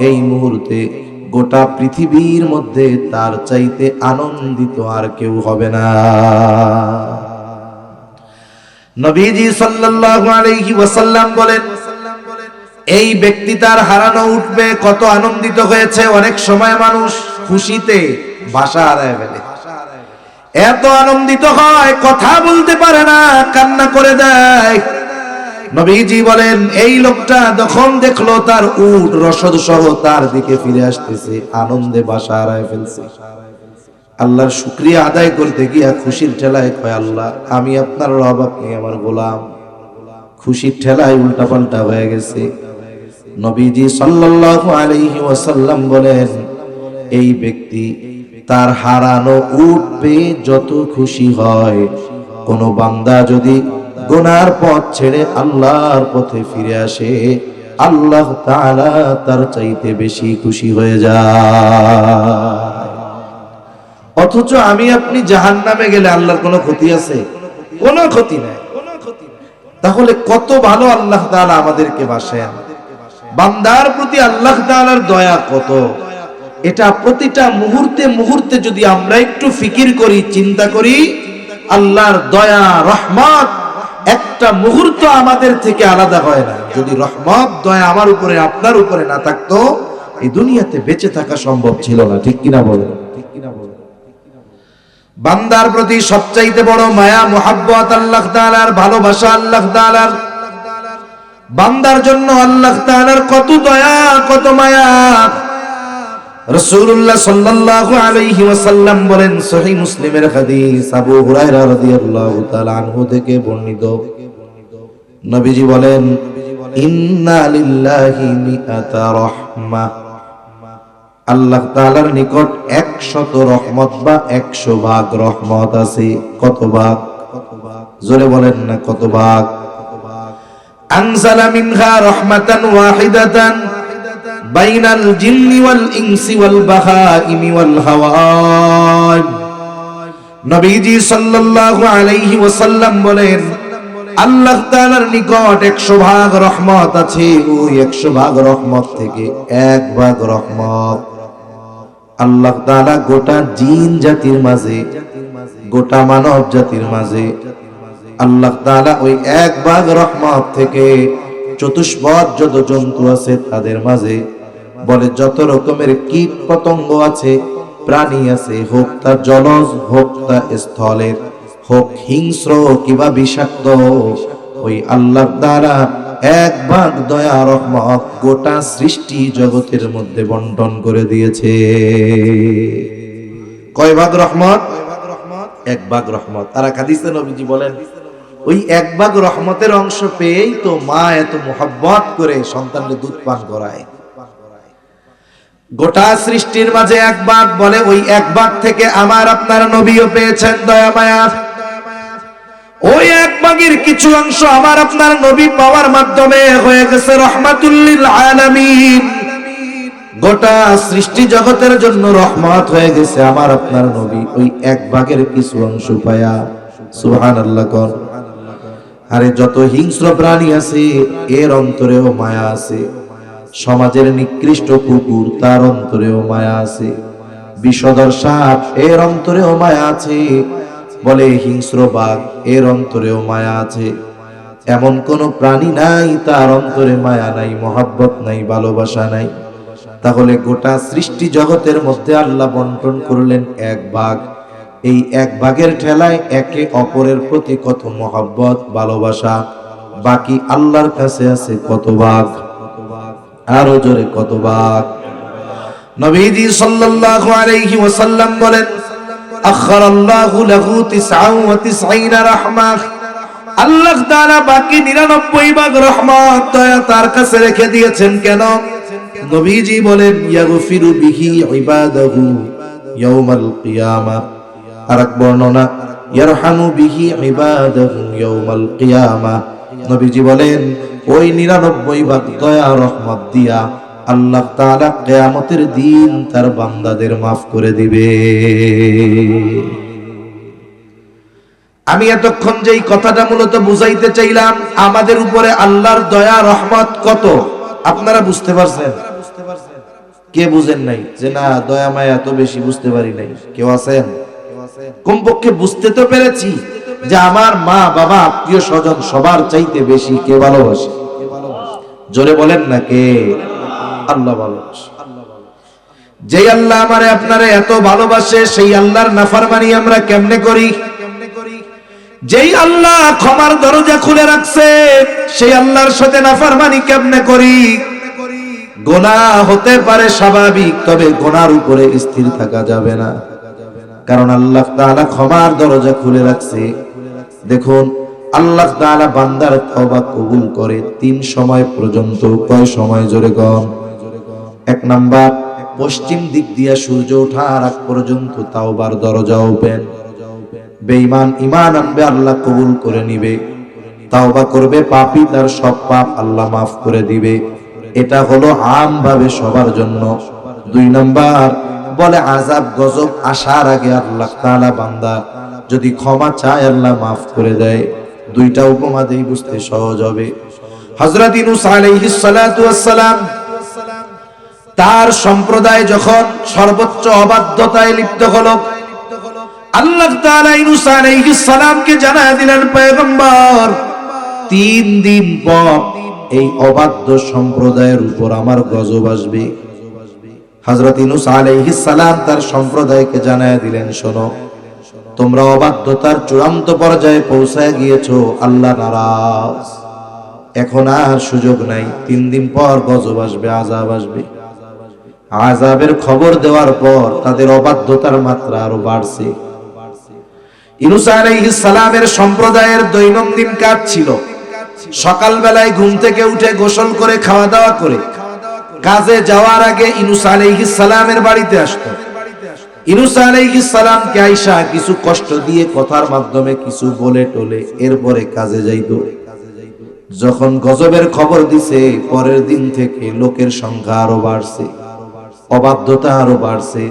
এই মুহূর্তে গোটা পৃথিবীর মধ্যে তার চাইতে আনন্দিত আর কেউ হবে না। নবীজি সাল্লাল্লাহু আলাইহি ওয়াসাল্লাম বলেন, এই ব্যক্তি তার হারানো উঠবে কত আনন্দিত হয়েছে। অনেক সময় মানুষ খুশিতে ভাষা হারায় ফেলে, এত আনন্দিত হয় কথা বলতে পারে না, কান্না করে দেয়। নবীজি বলেন এই লোকটা যখন দেখলো তার উট রসদ সহ তার দিকে ফিরে আসতেছে, আনন্দে বাসা হারায় ফেলছে। আল্লাহর শুকরিয়া আদায় করতে গিয়া খুশির ঠেলায় কয়, আল্লাহ আমি আপনার রব, আপনি আমার গোলাম। খুশির ঠেলায় উল্টাপাল্টা হয়ে গেছে। নবীজি সাল্লাল্লাহু আলাইহি ওয়াসাল্লাম বলেন এই ব্যক্তি তার হারানো উট পেয়ে যত খুশি হয়, কোন বান্দা যদি গুনার পথ ছেড়ে আল্লাহর পথে ফিরে আসে, আল্লাহ তাআলা তার চাইতে বেশি খুশি হয়ে যায়। অথচ আমি আপনি জাহান্নামে গেলে আল্লাহর কোনো ক্ষতি আছে? কোনো ক্ষতি নাই। তাহলে কত ভালো আল্লাহ তাআলা আমাদেরকে বাসেন, বান্দার প্রতি আল্লাহ তাআলার দয়া কত, এটা প্রতিটা মুহূর্তে মুহূর্তে যদি আমরা একটু ফিকির করি, চিন্তা করি, আল্লাহর দয়া রহমত একটা মুহূর্ত আমাদের থেকে আলাদা হয় না। যদি রহমত দয়া আমার উপরে আপনার উপরে না থাকতো, এই দুনিয়াতে বেঁচে থাকা সম্ভব ছিল না। ঠিক কিনা বলেন? বান্দার প্রতি সবচাইতে বড় মায়া মুহাব্বত আল্লাহ তাআলার, ভালোবাসা আল্লাহ তাআলার। বান্দার জন্য আল্লাহ তাআলার কত দয়া, কত মায়া। রাসূলুল্লাহ সাল্লাল্লাহু আলাইহি ওয়াসাল্লাম বলেন, সহিহ মুসলিমের হাদিস, আবু হুরায়রা রাদিয়াল্লাহু তাআলা আনহু থেকে বর্ণিত, নবীজি বলেন, ইন্না লিল্লাহি মিআতা রাহমাহ, আল্লাহ তাআলার নিকট 100 রহমত বা 100 ভাগ রহমত আছে। কত ভাগ? জোরে বলেন না, কত ভাগ? আনজালা মিনহা রাহমাতান ওয়াহিদাতান বাইনাল জিন্নি ওয়াল ইনসি ওয়াল বাহাইমি ওয়াল হাওয়াই। নবীজি সাল্লাল্লাহু আলাইহি ওয়াসাল্লাম বলেন, আল্লাহ তাআলার নিকট 100 ভাগ রহমত আছে। ওই 100 ভাগ রহমত থেকে 1 ভাগ রহমত আল্লাহ তাআলা গোটা জিন জাতির মাঝে, গোটা মানব জাতির মাঝে আল্লাহ তাআলা ওই 1 ভাগ রহমত থেকে চতুষ্পদ যত জন্তু আছে তাদের মাঝে, বলে যত রকমের কীট পতঙ্গ আছে, প্রাণী আছে, হোক তা জলজ, হোক তা স্থলের, হোক হিংস্র কিংবা বিষাক্ত, ওই আল্লাহ তাআলা 1 ভাগ দয়া রহমত গোটা সৃষ্টি জগতের মধ্যে বন্টন করে দিয়েছে। কয় ভাগ রহমত? 1 ভাগ রহমত। আর এক হাদিসে নবীজি বলেন, ওই 1 ভাগ রহমতের অংশ পেয়েই তো মা এত মুহাব্বত করে সন্তানকে দুধ পান করায়। গোটা সৃষ্টির মাঝে 1 ভাগ, বলে ওই 1 ভাগ থেকে আমার আপনার নবীও পেয়েছেন দয়া মায়া। ওই 1 ভাগের কিছু অংশ আমার আপনার নবী পাওয়ার মাধ্যমে হয়ে গেছে রহমাতুল লিল আলামিন। গোটা সৃষ্টি জগতের জন্য রহমত হয়ে গেছে আমার আপনার নবী ওই 1 ভাগের কিছু অংশ পায়া। সুবহানাল্লাহ কোন। আরে যত হিংস্র প্রাণী আছে এর অন্তরেও মায়া আছে, সমাজের নিকৃষ্ট কুকুর তার অন্তরেও মায়া আছে, বিষধর সাপ এর অন্তরেও মায়া আছে, বলে হিংস্র বাঘ এর অন্তরেও মায়া আছে। এমন কোন প্রাণী নাই তার অন্তরে মায়া নাই, মহব্বত নাই, ভালোবাসা নাই। তাহলে গোটা সৃষ্টি জগতের মধ্যে আল্লাহ বন্টন করলেন 1 ভাগ। এই 1 ভাগের ঠেলায় একে অপরের প্রতি কত মহব্বত, ভালোবাসা। বাকি আল্লাহর কাছে আছে কত ভাগ? আরো জোরে, কত ভাগ? নবীজি সাল্লাল্লাহু আলাইহি ওয়াসাল্লাম বলেন, আখরাল্লাহু লাহু 99 রাহমাহ, আল্লাহ তাআলা বাকি 99 ভাগ রহমত দয়া তার কাছে রেখে দিয়েছেন। কেন? নবীজি বলেন, ইয়াগফিরু বিহি ইবাদাহু ইয়াউমাল কিয়ামাহ। আরেক বর্ণনা, ইয়ারহামু বিহি ইবাদাহু ইয়াউমাল কিয়ামাহ। নবীজি বলেন, ওই 99 ভাগ দয়া রহমত দিয়া আল্লাহ তাআলা কিয়ামতের দিন তার বান্দাদের মাফ করে দিবে। আমি এতক্ষণ যেই কথাটা মূলত বুঝাইতে চাইলাম, আমাদের উপরে আল্লাহর দয়া রহমত কত, আপনারা বুঝতে পারছেন? কে বুঝেন নাই? যে না দয়া মায়া এত বেশি বুঝতে পারি নাই, কেউ আছেন? কমপক্ষে বুঝতে তো পেরেছি যে আমার মা বাবা আত্মীয় স্বজন সবার চাইতে বেশি কে ভালোবাসে? জোরে বলেন না, কে? আল্লাহ ভালোবাসে। যে আল্লাহ আমারে আপনারে এত ভালোবাসে, সেই আল্লাহর নাফরমানি আমরা কেমনে করি? যেই আল্লাহ ক্ষমার দরজা খুলে রাখছে সেই আল্লাহর সাথে নাফরমানি কেমনে করি? গুনাহ হতে পারে স্বাভাবিক, তবে গুনার উপরে স্থির থাকা যাবে না, কারণ আল্লাহ তাআলা ক্ষমার দরজা খুলে রাখছে। দেখুন, আল্লাহ তাআলা বান্দার তওবা কবুল করে তিন সময় পর্যন্ত। কয় সময়? জোরে কম। এক নাম্বার, পশ্চিম দিক দিয়া সূর্য ওঠার আগ পর্যন্ত তাওবার দরজা ওপেন। বেঈমান ঈমান আনবে, আল্লাহ কবুল করে নিবে। তাওবা করবে, পাপী তার সব পাপ আল্লাহ মাফ করে দিবে। এটা হলো আম ভাবে সবার জন্য। দুই নাম্বার, বলে আযাব গজব আসার আগে আল্লাহ তাআলা বান্দা যদি ক্ষমা চায় আল্লাহ মাফ করে দেয়। দুইটা উপমা দেই, বুঝতে সহজ হবে। হযরত ইউনূস আলাইহিস সালাতু ওয়াস সালাম তার সম্প্রদায় যখন সর্বোচ্চ অবাধ্যতায় লিপ্ত হলো, আল্লাহ তাআলা ইউনূস আলাইহিস সালামকে জানায় দিলেন, পয়গম্বর 3 দিন পর এই অবাধ্য সম্প্রদায়ের উপর আমার গজব আসবে। হযরত ইউনূস আলাইহিস সালাম তার সম্প্রদায়কে জানায় দিলেন, শোনো, তোমরা অবাধ্যতার চূড়ান্ত পর্যায়ে পৌঁছায় গিয়েছো, আল্লাহ নারাজ, এখন আর সুযোগ নাই। 3 দিন পর গজব আসবে, আযাব আসবে। আযাবের খবর দেওয়ার পর তাদের অবাধ্যতার মাত্রা আরো বাড়ছে। ইউনূস আলাইহিস সালামের সম্প্রদায়ের দৈনন্দিন কাজ ছিল সকালবেলায় ঘুম থেকে উঠে গোসল করে খাওয়া দাওয়া করে কাজে যাওয়ার আগে ইউনূস আলাইহিস সালামের বাড়িতে আসতো। ইউনূস আলাইহিস সালামকে আয়েশা কিছু কষ্ট দিয়ে কথার মাধ্যমে কিছু বলে টলে এরপরে কাজে যাইতো। যখন গজবের খবর দিছে, পরের দিন থেকে লোকের সংখ্যা আরো বাড়ছে, অবাধ্যতা আরো বাড়ছে।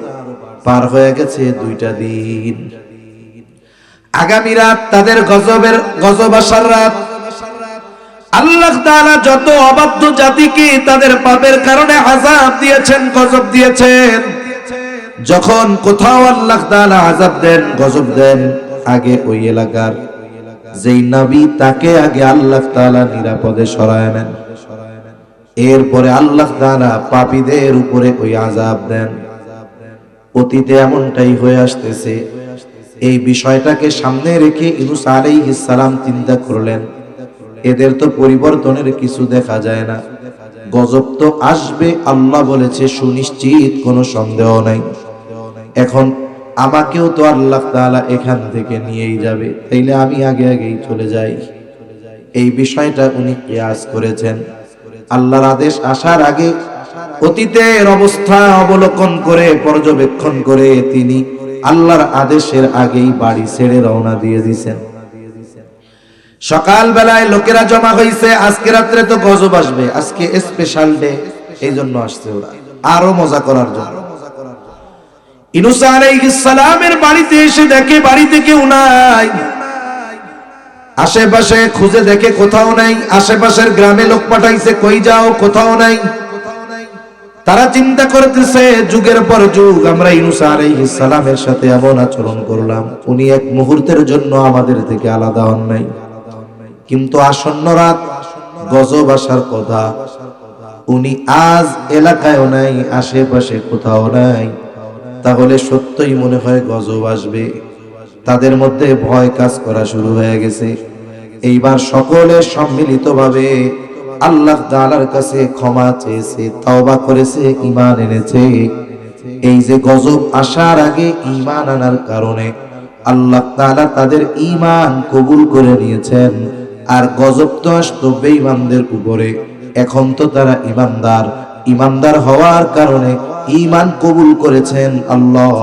পার হয়ে গেছে 2টা দিন। আগামী রাত তাদের গজব আসার রাত। আল্লাহ তাআলা যত অবাধ্য জাতিকে তাদের পাপের কারণে আযাব দিয়েছেন, গজব দিয়েছেন, যখন কোথাও আল্লাহ তাআলা আযাব দেন, গজব দেন, আগে ওই এলাকার যেই নবী তাকে আগে আল্লাহ তাআলা নিরাপদে সরায় নেন। এরপরে আল্লাহ তাআলা পাপীদের উপরে ওই আযাব দেন। অতীতে এমনটাই হয়ে আসতেছে। এই বিষয়টাকে সামনে রেখে ইউনূস আলাইহিস সালাম চিন্তা করলেন, এদের তো পরিবর্তনের কিছু দেখা যায় না, গজব তো আসবে, আল্লাহ বলেছে সুনিশ্চিত, কোনো সন্দেহ নাই। এখন আমাকেও তো আল্লাহ তাআলা এখান থেকে নিয়েই যাবে, তাইলে আমি আগেই চলে যাই। এই বিষয়টা উনি কিয়াস করেছেন। আল্লাহর আদেশ আসার আগে অতীতের অবস্থা অবলোকন করে, পর্যবেক্ষণ করে তিনি আল্লাহর আদেশের আগেই বাড়ি ছেড়ে রওনা দিয়ে দিয়েছেন। সকাল বেলায় লোকেরা জমা হইছে, আজকে রাত্রে তো গজব আসবে, আজকে স্পেশাল ডে, এই জন্য আসছে ওরা আরো মজা করার জন্য। ইউনূস আলাইহিস সালামের বাড়িতে এসে দেখে বাড়িতে কেউ নাই। আশেপাশে খুঁজে দেখে কোথাও নাই। আশেপাশের গ্রামে লোক পাঠাইছে, কই যাও, কোথাও নাই। তারা চিন্তা করতেছে, যুগের পর যুগ আমরা ইউনূস আলাইহিস সালামের সাথে এমন আচরণ করলাম, উনি এক মুহূর্তের জন্য আমাদের থেকে আলাদা হন নাই। কিন্তু আসন্ন রাত, গজব আসার কথা, উনি আজ এলাকায়ও নাই, আশেপাশে কোথাও নাই। তাহলে সত্যই মনে হয় গজব আসবে। তাদের মধ্যে ভয় কাজ করা শুরু হয়ে গেছে। এইবার সকলে সম্মিলিতভাবে আল্লাহ তাআলার কাছে ক্ষমা চেয়েছে, তওবা করেছে, ঈমান এনেছে। এই যে গজব আসার আগে ঈমান আনার কারণে আল্লাহ তাআলা তাদের ঈমান কবুল করে নিয়েছেন। আর গজব তো আসতো বেঈমানদের উপরে, এখন তো তারা ঈমানদার হওয়ার কারণে ঈমান কবুল করেছেন আল্লাহ।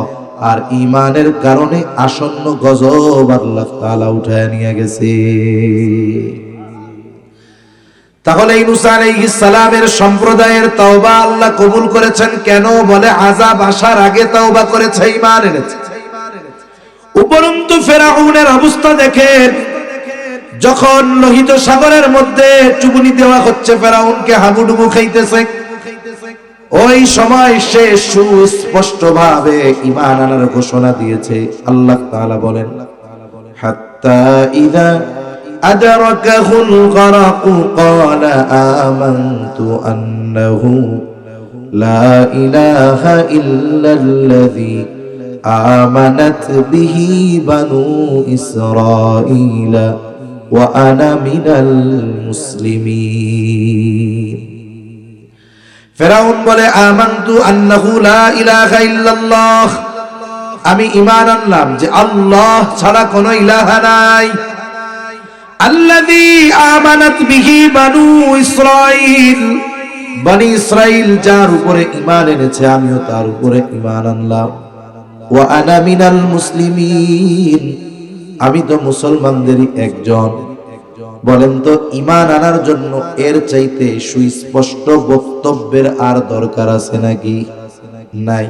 আর ঈমানের কারণে আসন্ন গজব আল্লাহ তাআলা উঠায় নিয়ে গেছে। তাহলে ইউনূস আলাইহিস সালামের সম্প্রদায়ের তওবা আল্লাহ কবুল করেছেন কেন? বলে আযাব আসার আগে তওবা করেছে, ঈমান এনেছে। উপরন্তু ফেরাউনের অবস্থা দেখেন, যখন লোহিত সাগরের মধ্যে চুবুনি দেওয়া হচ্ছে, ফেরাউনকে হাবুডুবু খাইতেছে, ওই সময় সে সুস্পষ্ট ভাবে ঈমান আনার ঘোষণা দিয়েছে। আল্লাহ তাআলা বলেন, হাত্তা ইযা আদরাকাহুল গরাকু ক্বালা আমানতু আন্নাহু লা ইলাহা ইল্লাল্লাযী আমানাত বিহি বানু ইসরাঈল ওয়া আনা মিনাল মুসলিমিন। ফিরআউন বলে আমানতু আন্নাহু লা ইলাহা ইল্লাল্লাহ, আমি ঈমান আনলাম যে আল্লাহ ছাড়া কোনো ইলাহা নাই। আল্লাযী আমানাত বিহি বানু ইসরাঈল, বনি ইসরাঈল যার উপরে ঈমান এনেছে আমিও তার উপরে ঈমান আনলাম। ওয়া আনা মিনাল মুসলিমিন, আমি তো মুসলমানদেরই একজন। বলেন তো ঈমান আনার জন্য এর চাইতে সুস্পষ্ট বক্তব্যের আর দরকার আছে নাকি? নাই।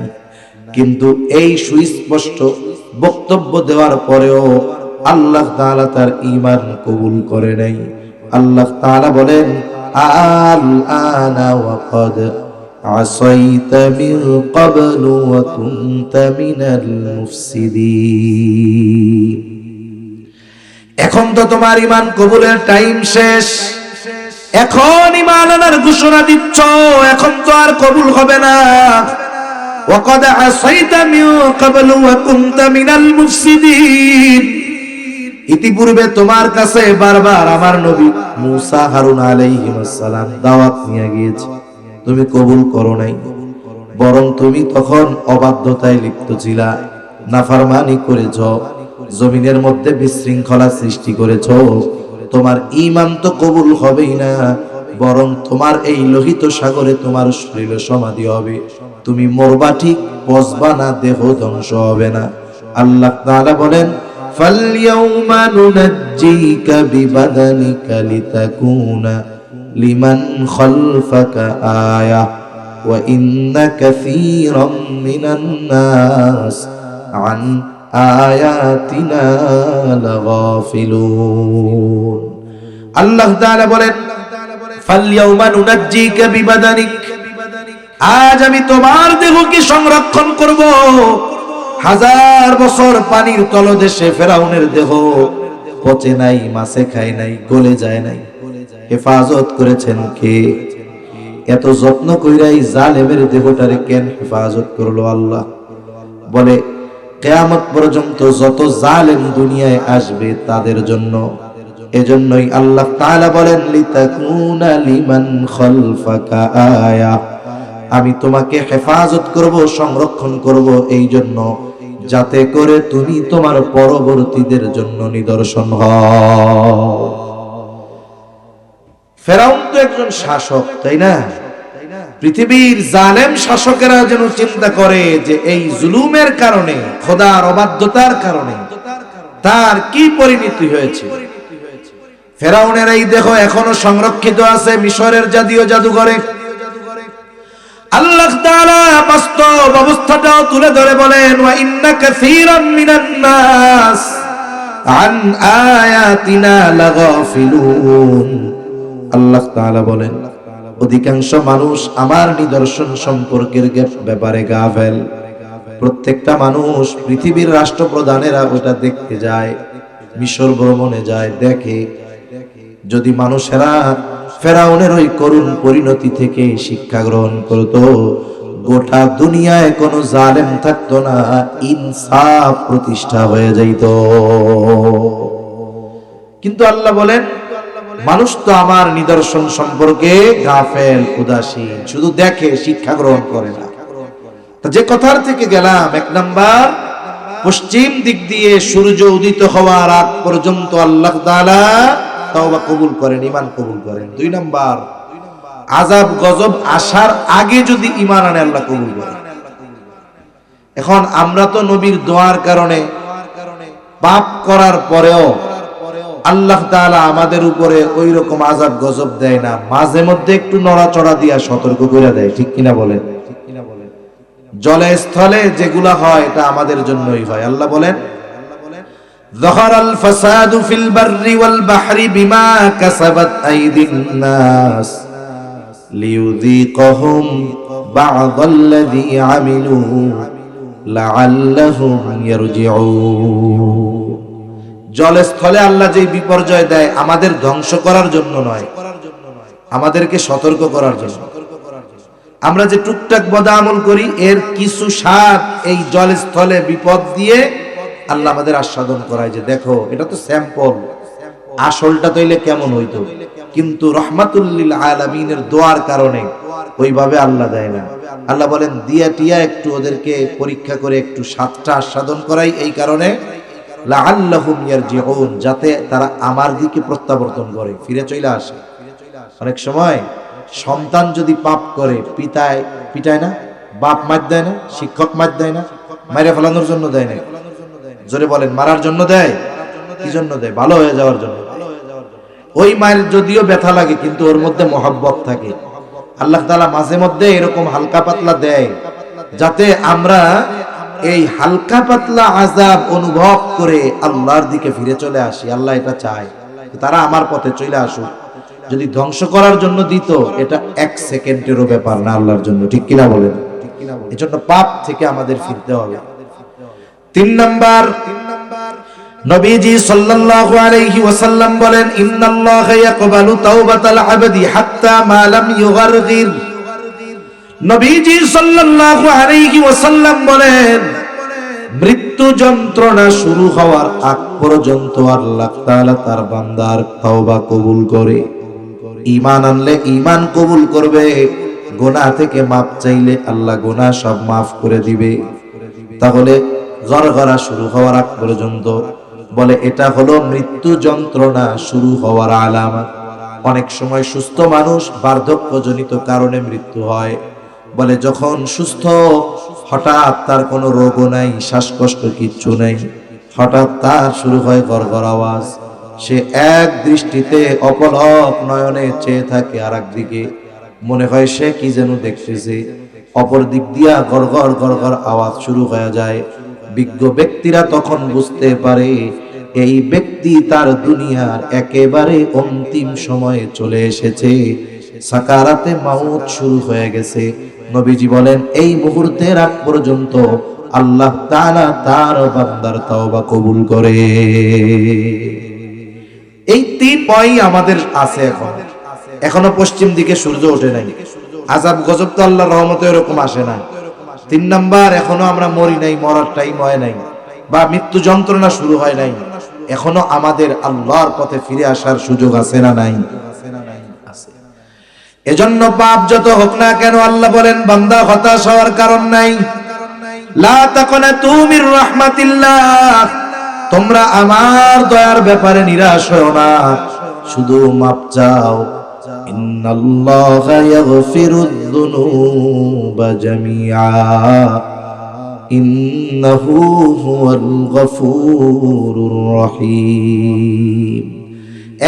কিন্তু এই সুস্পষ্ট বক্তব্য দেওয়ার পরেও আল্লাহ তাআলা তার ঈমান কবুল করে নাই। আল্লাহ তাআলা বলেন আল আনা ওয়া ক্বাদ আসাইতা মিন ক্বাবলু ওয়া কুনতা মিনাল মুফসিদিন। এখন তো তোমার ঈমান কবুলের টাইম শেষ, এখন ঈমান আনার ঘোষণা দিচ্ছ, এখন তো আর কবুল হবে না। وقد عصيت من قبل وكنت من المفسدين, ইতিপূর্বে তোমার কাছে বারবার আমার নবী মুসা হারুন আলাইহিস সালাম দাওয়াত নিয়ে গিয়েছে, তুমি কবুল করো নাই, বরং তুমি তখন অবাধ্যতায় লিপ্ত ছিলা, নাফরমানি করেছো, জমিনের মধ্যে বিশৃঙ্খলা সৃষ্টি করেছো। তোমার ঈমান তো কবুল হবেই না, বরং তোমার এই লোহিত সাগরে তোমার শরীর সমাধি হবে, তুমি মরবা ঠিক, বসবা না, দেহ ধ্বংস হবে না। আল্লাহ তাআলা বলেন ফালইয়াউমা নুনাজ্জিকা বিবাদানিকা লিতাকুনা লিমান খালফাকা আয়া ওয়া ইন্না কাসীরাম মিনান নাস আন আয়াতিনা লাগাফিলুন। আল্লাহ তাআলা বলেন ফালইয়াউমা নুনাজ্জিকা বিবাদানিক, আজ আমি তোমার দেহকে সংরক্ষণ করব। 1000 বছর পানির তলদেশে ফেরাউনের দেহ পচে নাই, মাছে খায় নাই, গলে যায় নাই, হেফাজত করেছেন কে? এত যত্ন কইরাই জালেমের দেহটারে কেন হেফাজত করলো আল্লাহ? বলে কিয়ামত পর্যন্ত যত জালেম দুনিয়ায় আসবে তাদের জন্য। এজন্যই আল্লাহ তাআলা বলেন লিতাকুনা লিমান খালফাকা আয়া, আমি তোমাকে হেফাজত করব, সংরক্ষণ করব এই জন্য যাতে করে তুমি তোমার পরবর্তীদের জন্য নিদর্শন হও। ফেরাউন তো একজন শাসক, তাই না? পৃথিবীর জালেম শাসকেরা যেন চিন্তা করে যে এই জুলুমের কারণে, খোদার অবাধ্যতার কারণে তার কি পরিণতি হয়েছে। ফেরাউনের এই দেহ এখনো সংরক্ষিত আছে মিশরের জাতীয় জাদুঘরে। আল্লাহ তাআলা বাস্তব অবস্থাটাও তুলে ধরে বলেন ওয়া ইন্না কাসীরাম মিনান নাস আন আয়াতিনা লাগাফিলুন। আল্লাহ তাআলা বলেন অধিকাংশ মানুষ আমার নিদর্শন সম্পর্কের ব্যাপারে গাফেল। প্রত্যেকটা মানুষ, পৃথিবীর রাষ্ট্রপ্রধানেরা ওটা দেখতে যায়, মিশর ভ্রমণে যায়, দেখে। যদি মানুষেরা ফেরাউনের ওই করুণ পরিণতি থেকে শিক্ষা গ্রহণ করত, গোটা দুনিয়ায় কোনো জালেম থাকতো না, ইনসাফ প্রতিষ্ঠা হয়ে যাইত। কিন্তু আল্লাহ বলেন মানুষ তো আমার নিদর্শন সম্পর্কে গাফেল, উদাসীন, শুধু দেখে, শিক্ষা গ্রহণ করে না। যে কথার থেকে গেলাম, 1 নাম্বার, পশ্চিম দিক দিয়ে সূর্য উদিত হওয়ার আগ পর্যন্ত আল্লাহ তাআলা তওবা কবুল করেন, ঈমান কবুল করেন। 2 নাম্বার, আযাব গজব আসার আগে যদি ঈমান আনে আল্লাহ কবুল করেন। এখন আমরা তো নবীর দোয়ার কারণে পাপ করার পরেও আল্লাহ তাআলা আমাদের উপরে ওই রকম আযাব গজব দেয় না, মাঝে মধ্যে একটু নড়াচড়া দিয়া সতর্ক করে দেয়, ঠিক কিনা বলেন? জলে স্থলে যেগুলা হয় এটা আমাদের জন্যই হয়। আল্লাহ বলেন যাহারাল ফাসাদু ফিল বাররি ওয়াল বাহরি বিমা কাসাবাত আইদিন নাস লিয়ুযীকাহুম বা'দাল্লাযী আমিলু লাআল্লাহুম ইয়ারজিউন। জলে স্থলে আল্লাহ যে বিপর্যয় দেয় আমাদের ধ্বংস করার জন্য নয়, আমাদেরকে সতর্ক করার জন্য। আমরা যে টুকটাক বদামল করি এর কিছু স্বাদ এই জলস্থলে বিপদ দিয়ে আল্লাহ আমাদের আস্বাদন করায় যে দেখো এটা তো স্যাম্পল, আসলটা তৈলে কেমন হইতো। কিন্তু রহমাতুল লিল আলামিনের দোয়ার কারণে ওইভাবে আল্লাহ দেয় না। আল্লাহ বলেন দিয়া টিয়া একটু ওদেরকে পরীক্ষা করে একটু স্বাদটা আস্বাদন করাই, এই কারণে লাআল্লাহুম ইয়ারজিউন, যাতে তারা আমার দিকে প্রত্যাবর্তন করে, ফিরে চলে আসে। অনেক সময় সন্তান যদি পাপ করে পিটায় না, বাপ মার দেয় না, শিক্ষক মার দেয় না, মাইরে ফেলানোর জন্য দেয় না। জোরে বলেন, মারার জন্য দেয়? কি জন্য দেয়? ভালো হয়ে যাওয়ার জন্য। ওই মায়ের যদিও ব্যথা লাগে কিন্তু ওর মধ্যে মহব্বত থাকে। আল্লাহ তাআলা মাঝে মধ্যে এরকম হালকা পাতলা দেয় যাতে আমরা এই হালকা পাতলা আযাব অনুভব করে আল্লাহর দিকে ফিরে চলে আসি। আল্লাহ এটা চায় তারা আমার পথে চলে আসুক। যদি ধ্বংস করার জন্য দিত, এটা এক সেকেন্ডেরও ব্যাপার না আল্লাহর জন্য, ঠিক কিনা বলেন? এজন্য পাপ থেকে আমাদের ফিরতে হবে। 3 নাম্বার, নবীজি সাল্লাল্লাহু আলাইহি ওয়াসাল্লাম বলেন ইন্নাল্লাহা ইয়াকবালু তাওবাতাল আবদি হাত্তা মা লাম ইউগারগির। নবীজি সাল্লাল্লাহু আলাইহি ওয়াসাল্লাম বলেন মৃত্যু যন্ত্রণা শুরু হওয়ার আগ পর্যন্ত আল্লাহ তাআলা তার বান্দার তওবা কবুল করে। ঈমান আনলে ঈমান কবুল করবে, গুনাহ থেকে মাপ চাইলে আল্লাহ গুনাহ সব মাফ করে দিবে। তাহলে গড়গড়া শুরু হওয়ার আগ পর্যন্ত বলে এটা হলো মৃত্যু যন্ত্রণা শুরু হওয়ার আলামত। অনেক সময় সুস্থ মানুষ বার্ধক্যজনিত কারণে মৃত্যু হয়। বলে যখন সুস্থ, হঠাৎ তার কোনো রোগও নাই, শ্বাসকষ্ট কিচ্ছু নেই, হঠাৎ তার শুরু হয় গড়গড় আওয়াজ, সে এক দৃষ্টিতে অপলক নয়নে চেয়ে থাকে আর একদিকে, মনে হয় সে কি যেন দেখতেছে, অপর দিক দিয়া গড়গড় গড়গড় আওয়াজ শুরু হয়ে যায়। বিজ্ঞ ব্যক্তিরা তখন বুঝতে পারে এই ব্যক্তি তার দুনিয়ার একেবারে অন্তিম সময়ে চলে এসেছে, সাকারাতে মাউত শুরু হয়ে গেছে। নবীজি বলেন এই মুহূর্তের আগ পর্যন্ত আল্লাহ তাআলা তার বান্দার তওবা কবুল করে। এই 3 পয়েন্ট আমাদের আছে। এখনো পশ্চিম দিকে সূর্য ওঠে নাই, আযাব গজব তো আল্লাহর রহমতে এরকম আসে না। 3 নাম্বার, এখনো আমরা মরি নাই, মরার টাইম হয় নাই, বা মৃত্যু যন্ত্রণা শুরু হয় নাই। এখনো আমাদের আল্লাহর পথে ফিরে আসার সুযোগ আছে না নাই? এজন্য পাপ যত হোক না কেন আল্লাহ বলেন বান্দা হতাশ হওয়ার কারণ নাই। লা তাকনাতু মির রাহমাতিল্লাহ, তোমরা আমার দয়ার ব্যাপারে নিরাশ হও না, শুধু মাপ চাও। ইন্নাল্লাহা ইয়াগফিরুয যুনুবা জামিআ ইন্নাহু হুয়াল গফুরুর রহিম।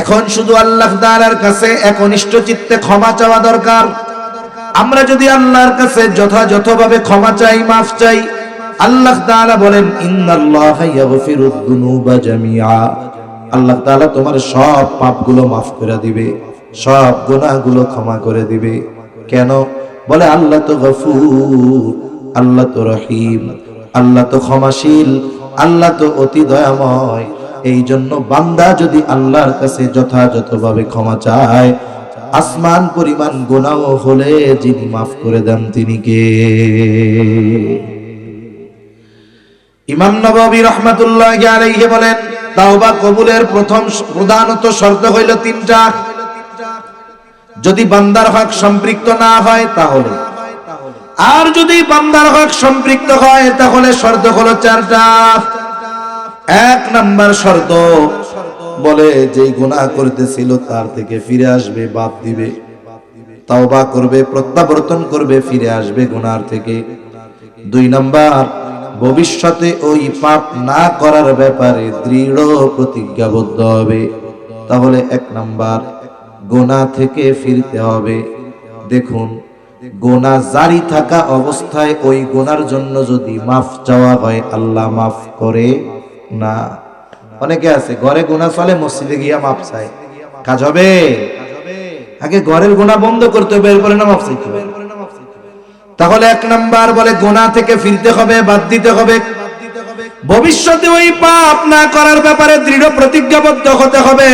এখন শুধু আল্লাহ তাআলার কাছে একনিষ্ঠ চিত্তে ক্ষমা চাওয়া দরকার। আমরা যদি আল্লাহর কাছে যথাযথভাবে ক্ষমা চাই, মাফ চাই, আল্লাহ তাআলা বলেন ইন্নাল্লাহা ইয়াগফিরুয যুনুবা জামিআ, আল্লাহ তাআলা তোমার সব পাপগুলো মাফ করে দিবে, সব গুনাহগুলো ক্ষমা করে দিবে। কেন? বলে আল্লাহ তো গফুর, আল্লাহ তো রহিম, আল্লাহ তো ক্ষমাশীল, আল্লাহ তো অতি দয়াময়। এই জন্য বান্দা যদি আল্লাহর কাছে যথাযথভাবে ক্ষমা চায়, আসমান পরিমাণ গুনাহ হলে যিনি মাফ করে দেন তিনি কে? ইমাম নববী রাহমাতুল্লাহি আলাইহি বলেন তাওবা কবুলের প্রথম প্রধানত শর্ত হইল 3টা। যদি বান্দার হক সম্পৃক্ত না হয় তাহলে, আর যদি বান্দার হক সম্পৃক্ত হয় তাহলে শর্ত হলো 4টা। 1 নাম্বার শর্ত বলে যেই গুনাহ করতেছিল তার থেকে ফিরে আসবে, বাদ দিবে, তাওবা করবে, প্রত্যাবর্তন করবে, ফিরে আসবে গুনাহ থেকে। 2 নাম্বার, ভবিষ্যতে ওই পাপ না করার ব্যাপারে দৃঢ় প্রতিজ্ঞাবদ্ধ হবে। তাহলে 1 নাম্বার গুনাহ থেকে ফিরতে হবে। দেখুন, গুনাহ জারি থাকা অবস্থায় ওই গুনার জন্য যদি মাফ চাওয়া হয় আল্লাহ মাফ করে না। অনেকে আছে ঘরে গুনাহ চলে, মসজিদে গিয়া মাফ চায়, কাজ হবে? আগে ঘরের গুনাহ বন্ধ করতে হবে, এরপরে না মাফ চাইতে হবে। তাহলে 1 নাম্বার বলে গুনাহ থেকে ফিরতে হবে, বাদ দিতে হবে। ভবিষ্যতে ওই পাপ না করার ব্যাপারে দৃঢ় প্রতিজ্ঞাবদ্ধ হতে হবে।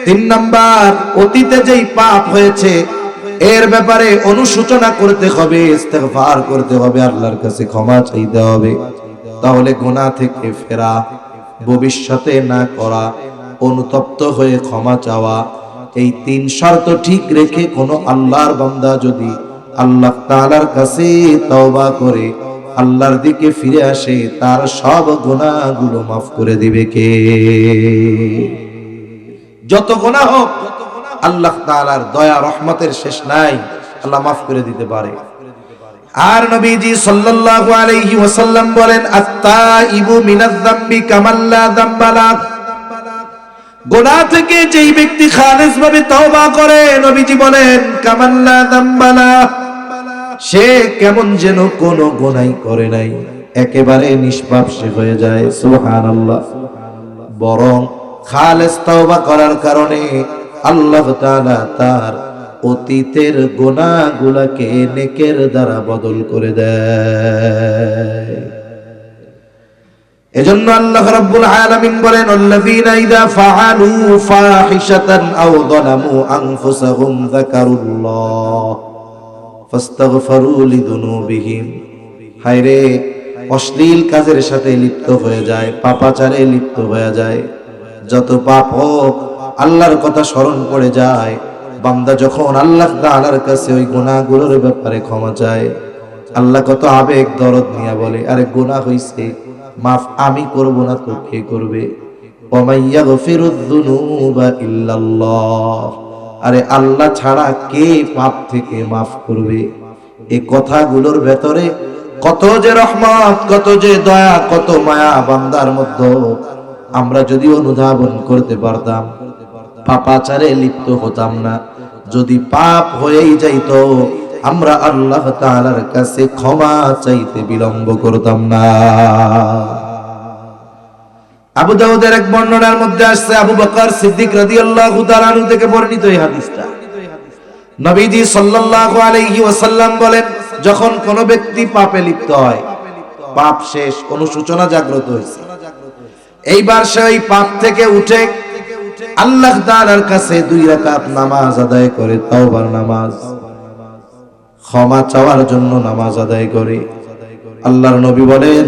3 নাম্বার, অতীতে যেই পাপ হয়েছে এর ব্যাপারে অনুশোচনা করতে হবে, ইস্তেগফার করতে হবে, আল্লাহর কাছে ক্ষমা চাইতে হবে। তাহলে গুনাহ থেকে ফেরা, ভবিষ্যতে না করা, অনুতপ্ত হয়ে ক্ষমা চাওয়া, এই তিন শর্ত ঠিক রেখে কোন আল্লাহর বান্দা যদি আল্লাহ তাআলার কাছে তওবা করে আল্লাহর দিকে ফিরে আসে, তার সব গুনাহগুলো মাফ করে দিবে কে? যত গুনাহ হোক, আল্লাহ তাআলার দয়া রহমতের শেষ নাই, আল্লাহ মাফ করে দিতে পারে। আর নবীজি সাল্লাল্লাহু আলাইহি ওয়াসাল্লাম বলেন, আত-তাইবু মিনাজ যামবি কামাল্লা যামবালা। গুনাহ থেকে যেই ব্যক্তি খালেস ভাবে তওবা করে, নবীজি বলেন কামাল্লা যামবালা, সে কেমন যেন কোনো গুনাহই করে নাই, একেবারে নিষ্পাপ সে হয়ে যায়। সুবহানাল্লাহ। বরং খালেস তওবা করার কারণে আল্লাহ তাআলা তার অতীতের গুনাহগুলোকে নেকের দ্বারা বদল করে দেয়। এজন্য আল্লাহ রাব্বুল আলামিন বলেন, আল্লাযীনা ইযা ফাআলু ফাহিশাতান আও যালামু আনফুসাহুম যাকারুল্লাহ ফাস্তাগফিরু লিযুনুবিহিম। হায়রে, অশ্লীল কাজের সাথে লিপ্ত হয়ে যায়, পাপাচারে লিপ্ত হয়ে যায়, যত পাপ হোক আল্লাহর কথা স্মরণ করে যায়। বান্দা যখন আল্লাহ তাআলার কাছে ওই গুনাহগুলোর ব্যাপারে ক্ষমা চায়, আল্লাহ কত আবেগ দরদ নিয়ে বলে, আরে গুনাহ হইছে, মাফ আমি করব না তো কে করবে? ওয়া মাইয়াগফিরুয যুনুবা ইল্লাল্লাহ। আরে আল্লাহ ছাড়া কে পাপ থেকে মাফ করবে? এই কথাগুলোর ভেতরে কত যে রহমত, কত যে দয়া, কত মায়া বান্দার মধ্যে আমরা যদি অনুধাবন করতে পারতাম, পাপাচারে লিপ্ত হতাম না। যদি পাপ হয়েই যাইতো, আমরা আল্লাহ তাআলার কাছে ক্ষমা চাইতে বিলম্ব করতাম না। আবু দাউদের এক বর্ণনার মধ্যে আসছে, আবু বকর সিদ্দিক রাদিয়াল্লাহু তাআলা আনহু থেকে বর্ণিত এই হাদিসটা। নবীজি সাল্লাল্লাহু আলাইহি ওয়াসাল্লাম বলেন, যখন কোন ব্যক্তি পাপে লিপ্ত হয়, পাপ শেষ, অনুশোচনা জাগ্রত হয়েছে, এইবার সে ওই পাপ থেকে উঠে আল্লাহ তাআলার কাছে 2 রাকাত নামাজ আদায় করে, তাওবার নামাজ, ক্ষমা চাওয়ার জন্য নামাজ আদায় করে। আল্লাহর নবী বলেন,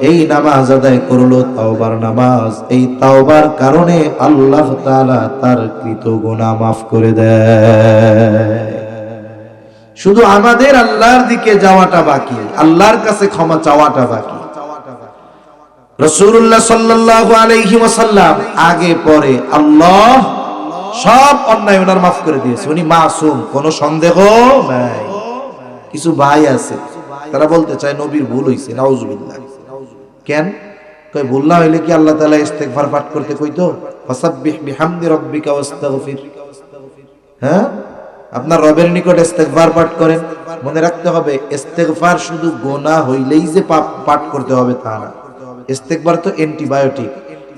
এই নামাজ আদায় করলো তাওবার নামাজ, এই তাওবার কারণে আল্লাহ তাআলা তার কৃত গুনাহ মাফ করে দেয়। শুধু আমাদের আল্লাহর দিকে যাওয়াটা বাকি, আল্লাহর কাছে ক্ষমা চাওয়াটা বাকি। রাসূলুল্লাহ সাল্লাল্লাহু আলাইহি ওয়াসাল্লাম আগে পরে আল্লাহ সব অন্যায় ওনার মাফ করে দিয়েছে, উনি মাসুম, কোনো সন্দেহ নাই। কিছু ভাই আছে তারা বলতে চায় নবীর ভুল হইছে, নাউজুবিল্লাহ। কেন কই? ভুল না হইলে কি আল্লাহ তাআলা ইস্তেগফার পাঠ করতে কইতো? ফাসাব্বিহ বিহামদি রাব্বিকা ওয়াস্তাগফির। হ্যাঁ, আপনার রবের নিকট ইস্তেগফার পাঠ করেন। মনে রাখতে হবে, ইস্তেগফার শুধু গুনাহ হইলেই যে পাঠ করতে হবে তা না। ইস্তেগফার তো অ্যান্টিবায়োটিক,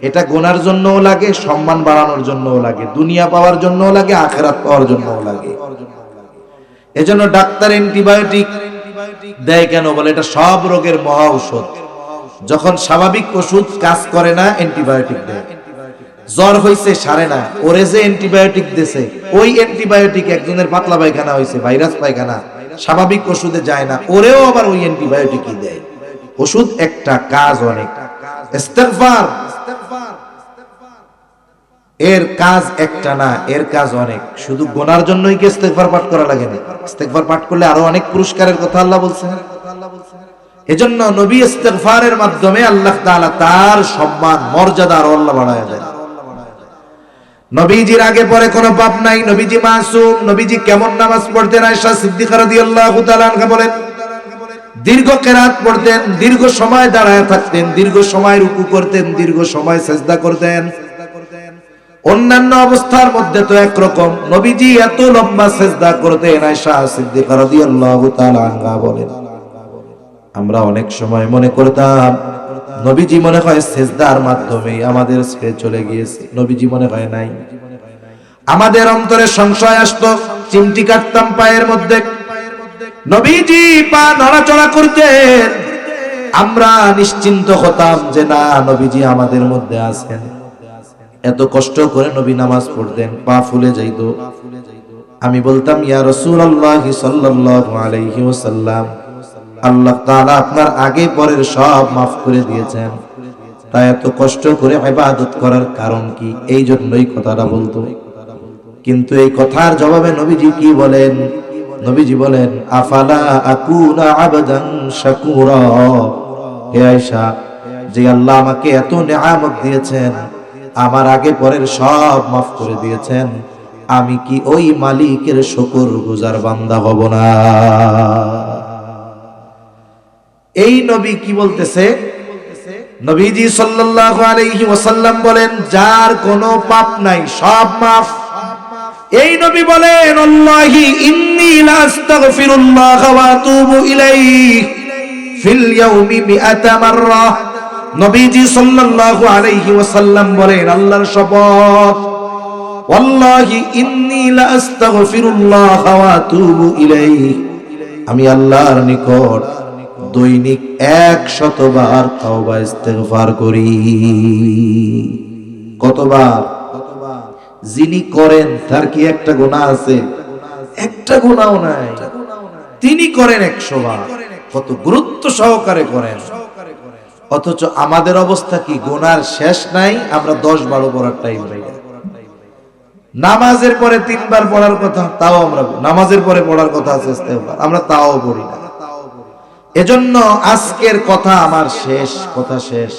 এটা গুনার জন্যও লাগে, সম্মান বাড়ানোর জন্যও লাগে, দুনিয়া পাওয়ার জন্যও লাগে, আখিরাত পাওয়ার জন্যও লাগে। এজন্য ডাক্তার অ্যান্টিবায়োটিক দেয় কেন? বলে এটা সব রোগের মহা ঔষধ। যখন স্বাভাবিক ওষুধ কাজ করে না, অ্যান্টিবায়োটিক দেয়। জ্বর হইছে সারে না, ওরে যে অ্যান্টিবায়োটিক দিয়েছে, ওই অ্যান্টিবায়োটিক একজনের পাতলা পায়খানা হইছে, ভাইরাস পায়খানা, স্বাভাবিক ওষুধে যায় না, ওরেও আবার ওই অ্যান্টিবায়োটিকই দেয়। ওষুধ একটা, কাজ অনেক। ইস্তেগফার এর কাজ একটা না, এর কাজ অনেক। শুধু গুনার জন্যই কি ইস্তেগফার পাঠ করা লাগে না? ইস্তেগফার পাঠ করলে আরো অনেক পুরস্কারের কথা আল্লাহ বলছেন। এজন্য নবী ইস্তেগফারের মাধ্যমে আল্লাহ তাআলা তার সম্মান, মর্যাদা আরো আল্লাহ বাড়ায় দেন। নবীজির আগে পরে কোনো পাপ নাই, নবীজি মাসুম। নবীজি কেমন নামাজ পড়তেন? আয়েশা সিদ্দিকা রাদিয়াল্লাহু তাআলা আনহা বলেন, দীর্ঘ কিরাত পড়তেন, দীর্ঘ সময় দাঁড়ায় থাকতেন, দীর্ঘ সময় রুকু করতেন, দীর্ঘ সময় সিজদা করতেন। অন্যান্য অবস্থার মধ্যে তো একরকম, নবীজি এত লম্বা সিজদা করতেন। আয়েশা সিদ্দিকা রাদিয়াল্লাহু তাআলা আনহা বলেন, আমরা অনেক সময় মনে করতাম নবীজি মনে হয় সিজদার মাধ্যমে আমাদের ছেড়ে চলে গিয়েছে, নবীজি মনে হয় নাই। আমাদের অন্তরে সংশয় আসতো, চিমটি কাটতাম পায়ের মধ্যে, নবীজি পা নড়াচড়া করতেন, আমরা নিশ্চিন্ত হতাম যে না, নবীজি আমাদের মধ্যে আছেন। এত কষ্ট করে নবী নামাজ পড়তেন, পা ফুলে যাইতো। আমি বলতাম ইয়া রাসূলুল্লাহ সাল্লাল্লাহু আলাইহি ওয়াসাল্লাম, আল্লাহ তাআলা আপনার আগে পরের সব মাফ করে দিয়েছেন, তাই এত কষ্ট করে ইবাদত করার কারণ কি? এই জন্যই কথাটা বলতো। কিন্তু এই কথার জবাবে নবীজি কি বলেন? নবীজি বলেন আফালা আকুনা আবদান শাকুরা। হে আয়েশা, যে আল্লাহ আমাকে এত নেয়ামত দিয়েছেন, আমার আগে পরের সব মাফ করে দিয়েছেন, আমি কি ওই মালিকের শুকরগুজার বান্দা হব না? এই নবী কি বলতেছে? নবীজি সাল্লাল্লাহু আলাইহি ওয়াসাল্লাম বলেন যার কোনো পাপ নাই সব মাফ। এই নবী বলেন আল্লাহি ইন্নী লা আস্তাগফিরুল্লাহ ওয়া আতুবু ইলাইহি ফিল ইয়াউমি মিআতা মাররা। নবীজি সাল্লাল্লাহু আলাইহি ওয়াসাল্লাম বলেন আল্লাহর শপথ, ওয়াল্লাহি ইন্নী লা আস্তাগফিরুল্লাহ ওয়া আতুবু ইলাইহি, আমি আল্লাহর নিকট দৈনিক 100 বার তওবা ইস্তেগফার করি। কতবার? যিনি করেন তার কি একটা গুনাহ আছে? একটা গুনাহও নাই। তিনি করেন 100 বার, কত গুরুত্ব সহকারে করেন। অথচ আমাদের অবস্থা কি? গুনার শেষ নাই, আমরা 10-12 পড়ার টাইম পাই না। নামাজের পরে 3 বার পড়ার কথা, তাও আমরা নামাজের পরে পড়ার কথা আছে ইস্তেগফার, আমরা তাও পড়ি না। এজন্য আজকের কথা আমার শেষ কথা শেষ।